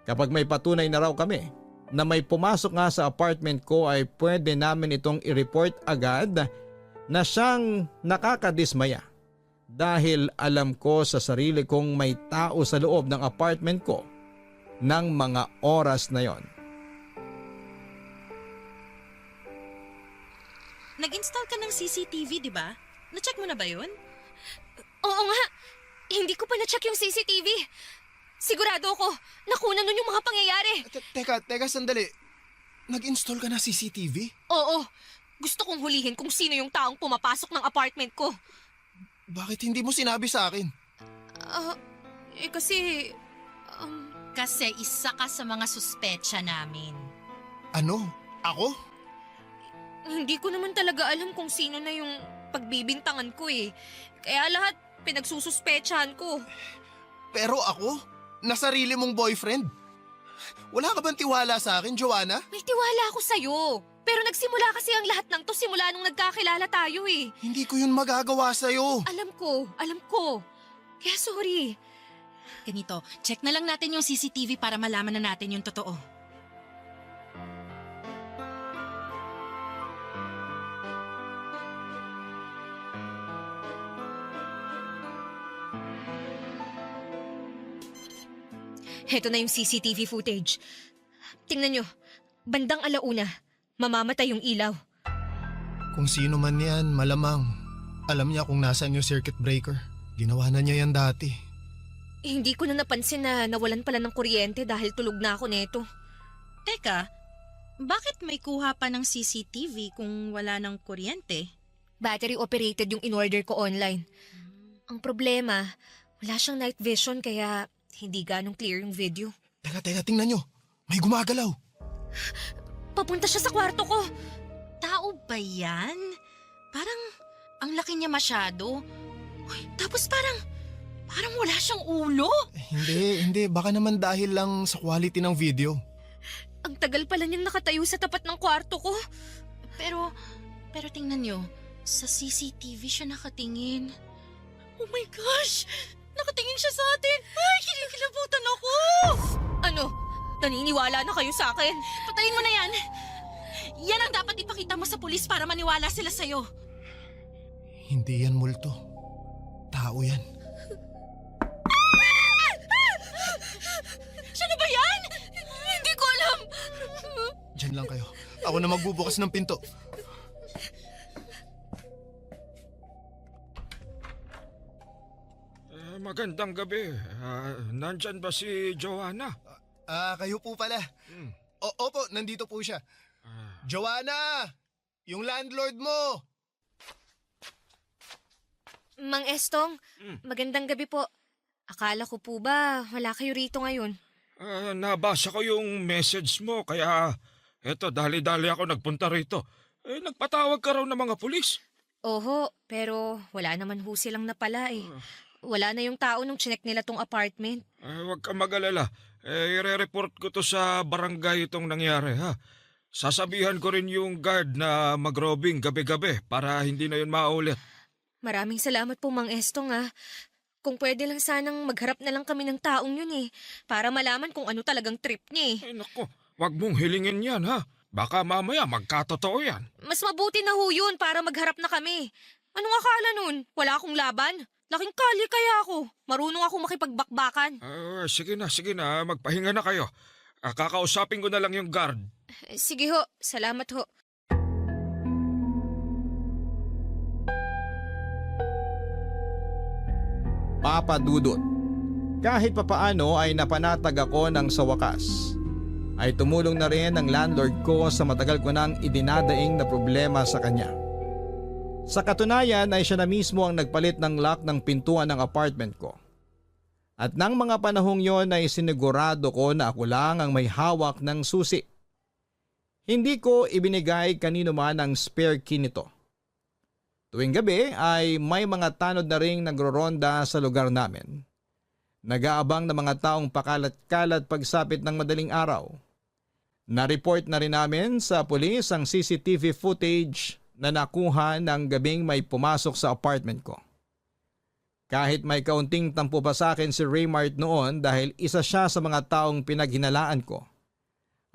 Kapag may patunay na raw kami na may pumasok nga sa apartment ko ay pwede namin itong i-report agad na siyang nakakadismaya. Dahil alam ko sa sarili kong may tao sa loob ng apartment ko ng mga oras na yon. Nag-install ka ng CCTV, di ba? Na-check mo na ba yun? Oo nga. Hindi ko pa na-check yung CCTV. Sigurado ako, nakuna nun yung mga pangyayari. Teka, sandali. Nag-install ka na CCTV? Oo. Gusto kong hulihin kung sino yung taong pumapasok ng apartment ko. Bakit hindi mo sinabi sa akin? Kasi... Kasi isa ka sa mga suspetsya namin. Ano? Ako? Hindi ko naman talaga alam kung sino na yung pagbibintangan ko eh. Kaya lahat pinagsususpetsahan ko. Pero ako? Nasarili mong boyfriend? Wala ka bang tiwala sa akin, Joanna? May tiwala ako sa'yo. Pero nagsimula kasi ang lahat ng to simula nung nagkakilala tayo eh. Hindi ko yun magagawa sa'yo. Alam ko. Kaya sorry. Ganito, check na lang natin yung CCTV para malaman na natin yung totoo. Heto na yung CCTV footage. Tingnan nyo, bandang 1:00, mamamatay yung ilaw. Kung sino man yan, malamang Alam niya kung nasaan yung circuit breaker. Ginawa na niya yan dati. Hindi ko na napansin na nawalan pala ng kuryente dahil tulog na ako neto. Teka, bakit may kuha pa ng CCTV kung wala ng kuryente? Battery operated yung in-order ko online. Ang problema, wala siyang night vision kaya hindi ganong clear yung video. Teka, tingnan nyo. May gumagalaw. Papunta siya sa kwarto ko. Tao ba yan? Parang ang laki niya masyado. Uy, tapos parang wala siyang ulo. Hindi. Baka naman dahil lang sa quality ng video. Ang tagal pala niyang nakatayo sa tapat ng kwarto ko. Pero tingnan nyo, sa CCTV siya nakatingin. Oh my gosh! Nakatingin siya sa atin! Ay, kinikilabutan ako! Ano? Naniniwala na kayo sa akin? Patayin mo na yan! Yan ang dapat ipakita mo sa pulis para maniwala sila sa'yo. Hindi yan multo. Tao yan. Siya na ba yan? Hindi ko alam! Diyan lang kayo. Ako na magbubukas ng pinto. Magandang gabi. Nandyan ba si Joanna? Kayo po pala. Opo, nandito po siya. Joanna! Yung landlord mo! Mang Estong, magandang gabi po. Akala ko po ba wala kayo rito ngayon? Nabasa ko yung message mo kaya eto dali-dali ako nagpunta rito. Nagpatawag ka raw ng mga pulis. Oho, pero wala naman ho silang napala eh. Wala na yung tao nung chinek nila tong apartment. Huwag kang mag-alala. I-report ko to sa barangay itong nangyari ha. Sasabihan ko rin yung guard na mag-robbing gabi-gabi para hindi na yun maulit. Maraming salamat po Mang Estong ah. Kung pwede lang sanang magharap na lang kami ng taong yun eh. Para malaman kung ano talagang trip niya eh. Ay nako, wag mong hilingin yan ha. Baka mamaya magkatotoo yan. Mas mabuti na ho yun para magharap na kami. Anong akala nun? Wala akong laban? Laking kalye kaya ako. Marunong ako makipagbakbakan. Sige na. Magpahinga na kayo. Kakausapin ko na lang yung guard. Sige ho, salamat ho. Papa Dudut. Kahit papaano ay napanatag ako ng sa wakas. Ay tumulong na rin ang landlord ko sa matagal ko nang idinadaing na problema sa kanya. Sa katunayan ay siya na mismo ang nagpalit ng lock ng pintuan ng apartment ko. At nang mga panahong yon ay sinigurado ko na ako lang ang may hawak ng susi. Hindi ko ibinigay kanino man ang spare key nito. Tuwing gabi ay may mga tanod na ring nagroronda sa lugar namin. Nag-aabang na mga taong pakalat-kalat pagsapit ng madaling araw. Na-report na rin namin sa pulis ang CCTV footage na nakuha ng gabing may pumasok sa apartment ko. Kahit may kaunting tampo pa sa akin si Raymart noon dahil isa siya sa mga taong pinaghinalaan ko,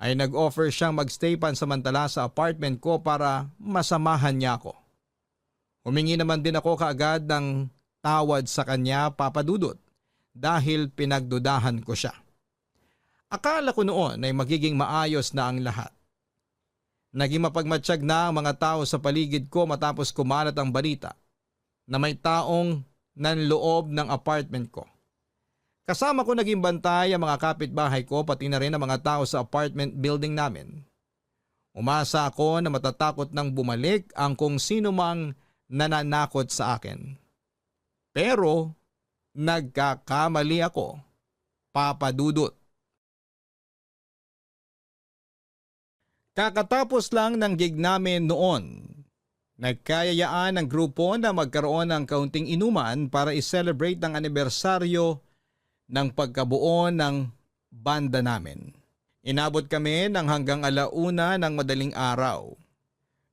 ay nag-offer siyang magstay pansamantala sa apartment ko para masamahan niya ako. Humingi naman din ako kaagad ng tawad sa kanya, Papa Dudut, dahil pinagdudahan ko siya. Akala ko noon ay magiging maayos na ang lahat. Naging mapagmatsyag na ang mga tao sa paligid ko matapos kumalat ang balita na may taong nanloob ng apartment ko. Kasama ko naging bantay ang mga kapitbahay ko pati na rin ang mga tao sa apartment building namin. Umasa ako na matatakot nang bumalik ang kung sino mang nananakot sa akin. Pero nagkakamali ako, Papa Dudut. Kakatapos lang ng gig namin noon, nagkayayaan ng grupo na magkaroon ng kaunting inuman para i-celebrate ang anibersaryo ng pagkabuo ng banda namin. Inabot kami ng hanggang 1:00 ng madaling araw.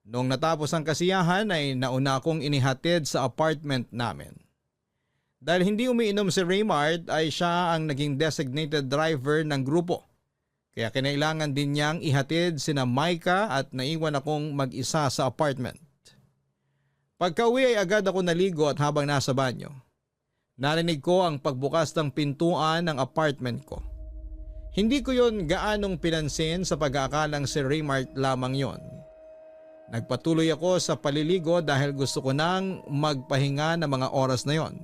Noong natapos ang kasiyahan ay nauna akong inihatid sa apartment namin. Dahil hindi umiinom si Raymart ay siya ang naging designated driver ng grupo. Kaya kinailangan din niyang ihatid sina Micah at naiwan akong mag-isa sa apartment. Pagka-uwi ay agad ako naligo at habang nasa banyo, narinig ko ang pagbukas ng pintuan ng apartment ko. Hindi ko yon gaanong pinansin sa pag-aakalang si Raymart lamang yon. Nagpatuloy ako sa paliligo dahil gusto ko nang magpahinga ng mga oras na yon.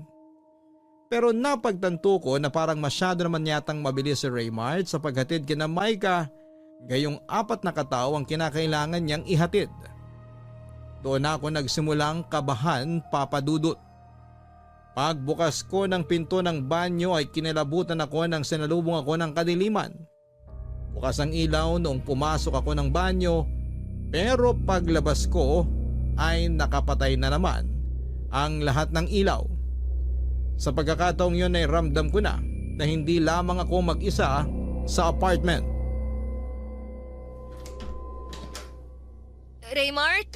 Pero napagtanto ko na parang masyado naman yatang mabilis si Raymart sa paghatid kina Micah, gayong 4 na katao ang kinakailangan niyang ihatid. Doon ako nagsimulang kabahan, Papa Dudut. Pagbukas ko ng pinto ng banyo ay kinilabutan ako nang sinalubong ako ng kadiliman. Bukas ang ilaw noong pumasok ako ng banyo, pero paglabas ko ay nakapatay na naman ang lahat ng ilaw. Sa pagkakataong yun ay ramdam ko na hindi lamang ako mag-isa sa apartment. Raymart?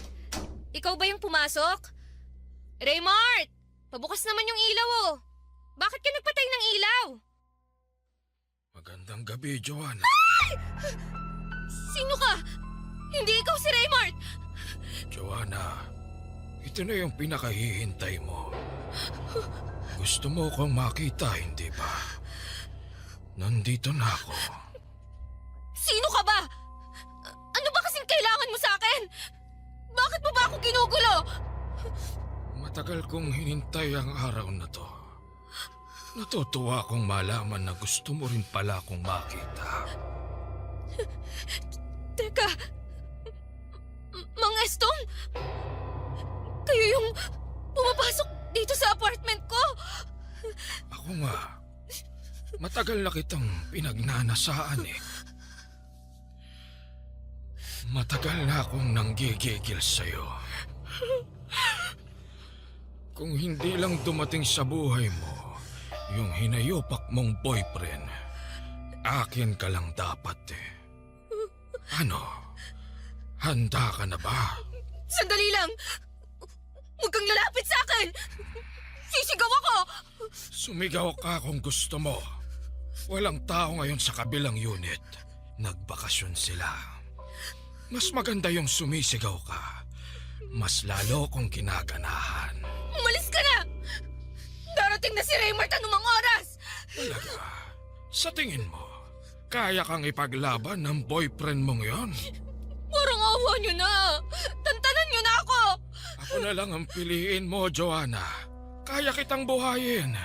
Ikaw ba yung pumasok? Raymart! Pabukas naman yung ilaw oh. Bakit ka nagpatay ng ilaw? Magandang gabi, Joanna. Ay! Sino ka? Hindi ikaw si Raymart! Joanna, ito na yung pinakahihintay mo. Gusto mo akong makita, hindi ba? Nandito na ako. Sino ka ba? Ano ba kasing kailangan mo sa akin? Bakit mo ba ako ginugulo? Matagal kong hinintay ang araw na to. Natutuwa akong malaman na gusto mo rin pala akong makita. Teka, Mang Estong? Kayo yung pumapasok dito sa apartment ko? Ako nga. Matagal na kitang pinagnanasaan eh. Matagal na akong nanggigigil sa'yo. Kung hindi lang dumating sa buhay mo yung hinayopak mong boyfriend, akin ka lang dapat eh. Ano? Handa ka na ba? Sandali lang! Huwag kang lalapit sa akin! Sisigaw ako! Sumigaw ka kung gusto mo. Walang tao ngayon sa kabilang unit. Nagbakasyon sila. Mas maganda yung sumisigaw ka. Mas lalo kong kinaganahan. Umalis ka na! Darating na si Raymart anumang oras! Talaga? Sa tingin mo, kaya kang ipaglaban ng boyfriend mong yon? Parang awa niyo na! Tantanan niyo na ako! Ako na lang ang piliin mo, Joanna. Kaya kitang buhayin.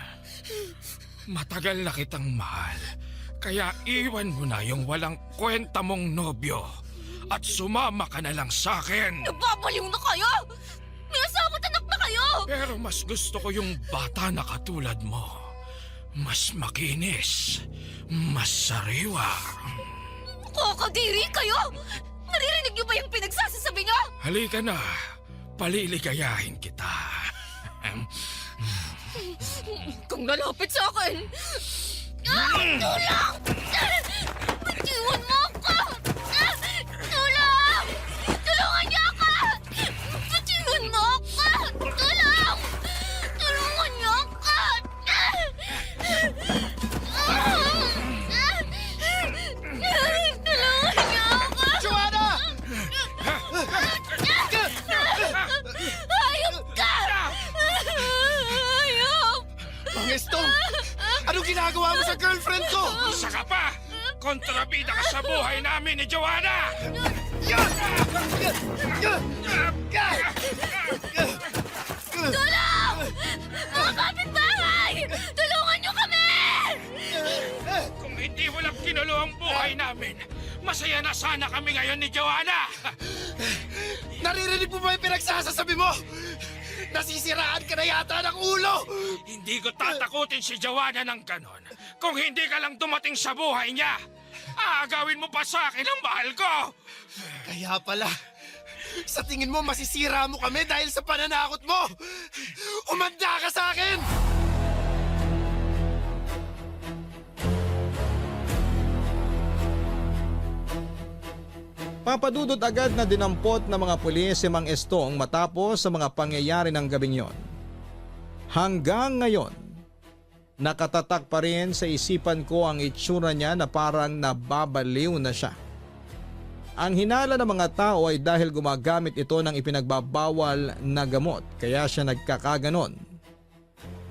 Matagal na kitang mahal. Kaya iwan mo na yung walang kwenta mong nobyo. At sumama ka na lang sa akin. Nababaliw na kayo! May asawa at anak na kayo! Pero mas gusto ko yung bata na katulad mo. Mas makinis. Mas sariwa. Kakadiri kayo! Naririnig niyo ba yung pinagsasasabi niyo? Halika na. Paliligayahin kita. Kung lalapit sa akin! Tulong! Bitiwan mo ako! Tulong! Tulungan niyo ako! Bitiwan mo ako! Tulong! Tulungan niyo ako! Tulungan niyo ako! Joanna! Hayop ka! Hayop! Mang Estong! Anong ginagawa mo sa girlfriend ko? Isa ka pa! Kontrabida ka sa buhay namin ni Joanna! Tulong! Mga kapitbahay! Tulungan niyo kami! Kung hindi mo lang kinulo ang buhay namin, masaya na sana kami ngayon ni Joanna! Naririnig mo ba yung pinagsasasabi mo? Nasisiraan ka na yata ng ulo! Hindi ko tatakutin si Joanna ng ganon. Kung hindi ka lang dumating sa buhay niya, aagawin mo pa sa akin ang mahal ko! Kaya pala, sa tingin mo masisira mo kami dahil sa pananakot mo! Umanda ka sa akin! Papadudot agad na dinampot ng mga pulis si Mang Estong matapos sa mga pangyayari ng gabing yon. Hanggang ngayon, nakatatak pa rin sa isipan ko ang itsura niya na parang nababaliw na siya. Ang hinala ng mga tao ay dahil gumagamit ito ng ipinagbabawal na gamot kaya siya nagkakaganon.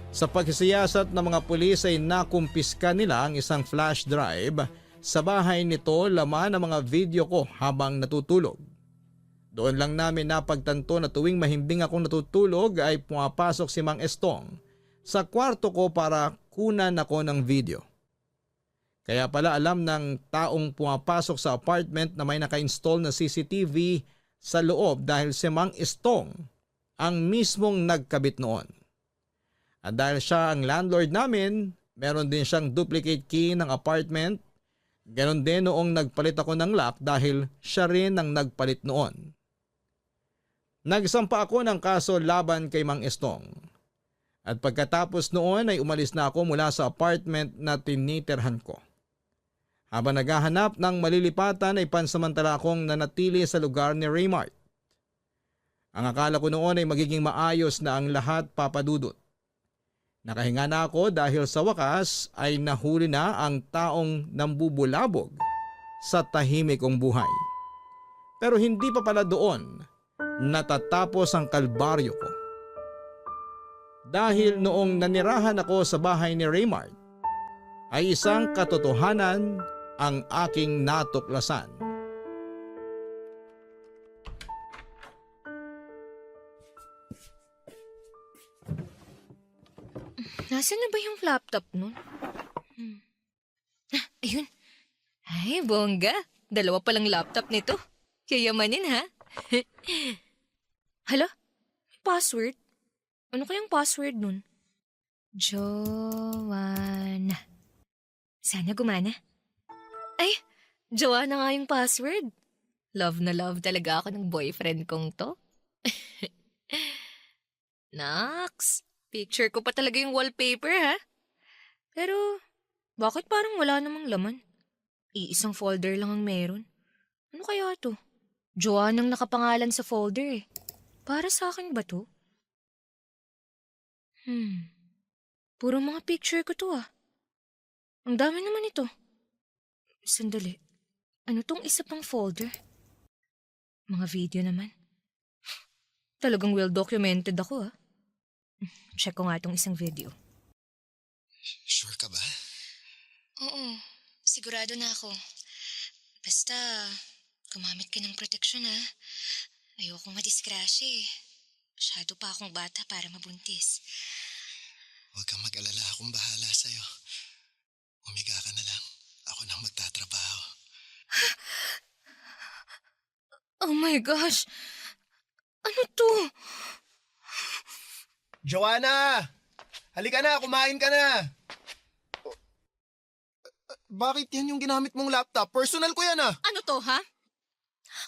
Sa pagsisiyasat ng mga pulis ay nakumpiska nila ang isang flash drive. Sa bahay nito laman ang mga video ko habang natutulog. Doon lang namin napagtanto na tuwing mahimbing akong natutulog ay pumapasok si Mang Estong sa kwarto ko para kunan ako ng video. Kaya pala alam ng taong pumapasok sa apartment na may naka-install na CCTV sa loob dahil si Mang Estong ang mismong nagkabit noon. At dahil siya ang landlord namin, meron din siyang duplicate key ng apartment. Ganon din noong nagpalit ako ng lock dahil siya rin ang nagpalit noon. Nagsampa ako ng kaso laban kay Mang Estong. At pagkatapos noon ay umalis na ako mula sa apartment na tinitirhan ko. Habang naghahanap ng malilipatan ay pansamantala akong nanatili sa lugar ni Raymart. Ang akala ko noon ay magiging maayos na ang lahat, Papa Dudut. Nakahinga na ako dahil sa wakas ay nahuli na ang taong nambubulabog sa tahimik kong buhay. Pero hindi pa pala doon natatapos ang kalbaryo ko. Dahil noong nanirahan ako sa bahay ni Raymart, ay isang katotohanan ang aking natuklasan. Nasaan na ba yung laptop nun? Ayun. Ay, bongga. 2 palang laptop nito. Yayamanin ha? Hala? May password? Ano kayang password nun? Joanna. Sana gumana. Ay, Joanna nga yung password. Love na love talaga ako ng boyfriend kong to. Naks, picture ko pa talaga yung wallpaper ha? Pero, bakit parang wala namang laman? Iisang folder lang ang meron. Ano kaya to? Joanna ang nakapangalan sa folder eh. Para sa akin ba to? Puro mga picture ko to ah. Ang dami naman ito. Sandali. Ano tong isa pang folder? Mga video naman. Talagang well documented ako ah. Check ko nga itong isang video. Sure ka ba? Oo, sigurado na ako. Basta, gumamit ka ng proteksyon ha. Ayoko madisgrasya eh. Masyado pa akong bata para mabuntis. Huwag kang mag-alala, akong bahala sa'yo. Umiga ka na lang. Ako nang magtatrabaho. Oh my gosh! Ano to? Joanna! Halika na, kumain ka na! Bakit yan yung ginamit mong laptop? Personal ko yan ah! Ano to ha?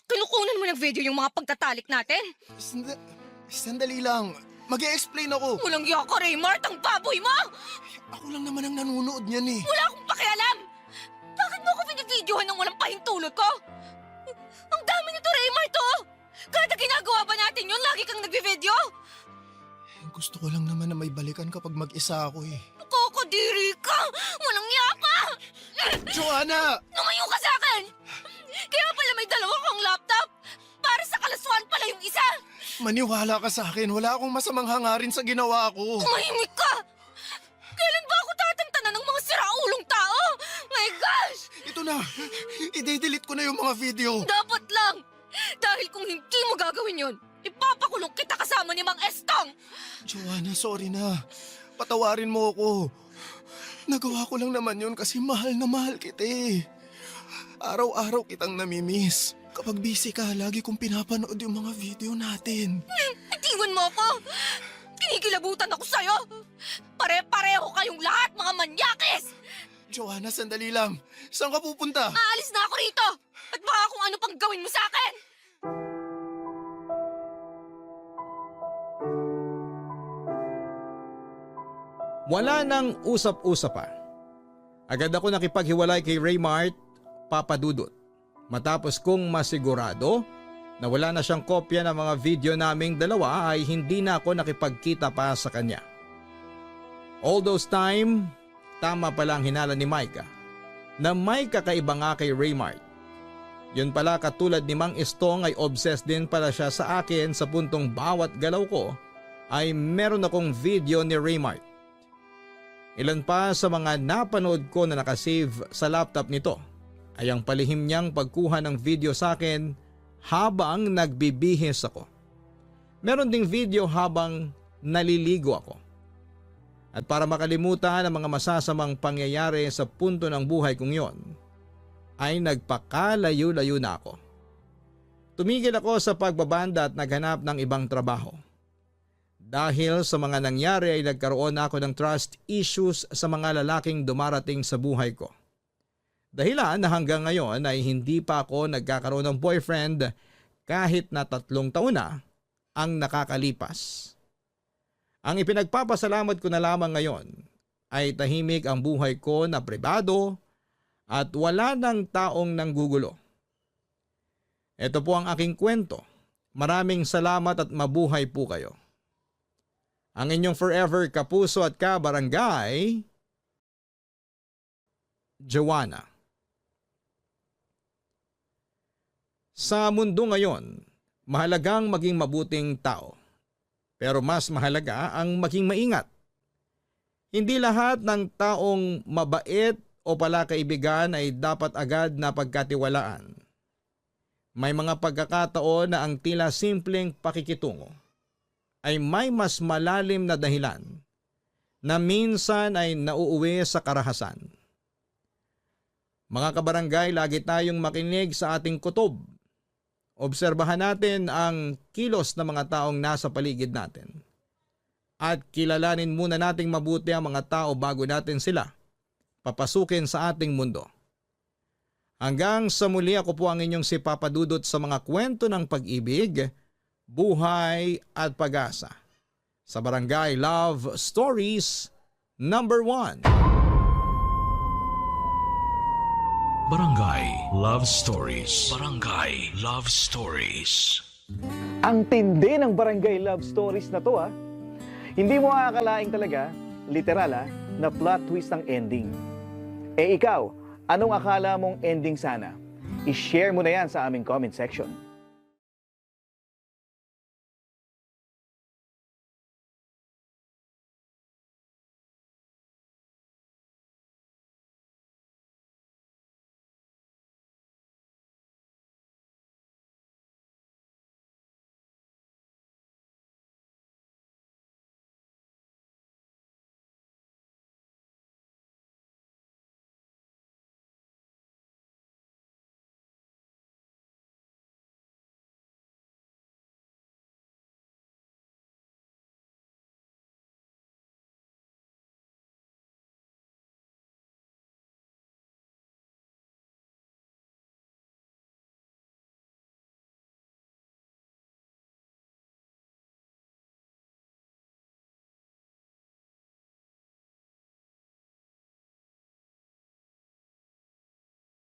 Kinukunan mo ng video yung mga pagtatalik natin? Sandali lang. Mag-e-explain ako. Walang iya ka, Raymart, ang baboy mo! Ako lang naman ang nanonood niyan eh. Wala akong pakialam! Bakit mo ako binibidyohan ng walang pahintulot ko? Ang dami nito, Raymart, oh! Kada ginagawa ba natin yun, lagi kang nagbe-video? Gusto ko lang naman na may balikan kapag mag-isa ako eh. Nakakadiri ka! Walang iya ka! Joanna! Lumayo ka sa akin! Kaya pala may 2 kang laptop! Para sa kalaswaan pala yung isa! Maniwala ka sa akin. Wala akong masamang hangarin sa ginawa ko. Tumahimik ka! Kailan ba ako tatantanan ng mga siraulong tao? My gosh! Ito na. I-delete ko na yung mga video. Dapat lang! Dahil kung hindi mo gagawin yun, ipapakulong kita kasama ni Mang Estong! Joanna, sorry na. Patawarin mo ako. Nagawa ko lang naman yun kasi mahal na mahal kita eh. Araw-araw kitang namimiss. Kapag busy ka, lagi kong pinapanood yung mga video natin. Itiwan mo ako! Kinikilabutan ako sa'yo! Pare-pareho kayong lahat, mga manyakis! Joanna, sandali lang. Saan ka pupunta? Aalis na ako rito! At baka kung ano pang gawin mo sa akin! Wala nang usap-usap pa. Agad ako nakipaghiwalay kay Raymart, Papa Dudut. Matapos kong masigurado na wala na siyang kopya ng mga video naming dalawa ay hindi na ako nakipagkita pa sa kanya. All those time, tama pala ang hinala ni Micah na may kakaiba nga kay Raymart. Yun pala, katulad ni Mang Estong ay obsessed din pala siya sa akin sa puntong bawat galaw ko ay meron akong video ni Raymart. Ilan pa sa mga napanood ko na nakasave sa laptop nito ay ang palihim niyang pagkuha ng video sa akin habang nagbibihis ako. Meron ding video habang naliligo ako. At para makalimutan ang mga masasamang pangyayari sa punto ng buhay kong yon, ay nagpakalayo-layo na ako. Tumigil ako sa pagbabanda at naghanap ng ibang trabaho. Dahil sa mga nangyari ay nagkaroon ako ng trust issues sa mga lalaking dumarating sa buhay ko. Dahilan na hanggang ngayon ay hindi pa ako nagkakaroon ng boyfriend kahit na 3 taon na ang nakakalipas. Ang ipinagpapasalamat ko na lamang ngayon ay tahimik ang buhay ko na pribado at wala ng taong nanggugulo. Ito po ang aking kwento. Maraming salamat at mabuhay po kayo. Ang inyong forever kapuso at kabarangay, Joanna. Sa mundo ngayon, mahalagang maging mabuting tao. Pero mas mahalaga ang maging maingat. Hindi lahat ng taong mabait o palakaibigan ay dapat agad na pagkatiwalaan. May mga pagkakataon na ang tila simpleng pakikitungo ay may mas malalim na dahilan na minsan ay nauuwi sa karahasan. Mga kabarangay, lagi tayong makinig sa ating kutob. Obserbahan natin ang kilos ng mga taong nasa paligid natin. At kilalanin muna nating mabuti ang mga tao bago natin sila papasukin sa ating mundo. Hanggang sa muli, ako po ang inyong si Papa Dudut sa mga kwento ng pag-ibig, buhay at pag-asa. Sa Barangay Love Stories number 1. Barangay Love Stories. Barangay Love Stories. Ang tindi ng Barangay Love Stories na to Hindi mo aakalaing talaga, literal na plot twist ang ending. Eh ikaw, anong akala mong ending sana? I-share mo na yan sa aming comment section.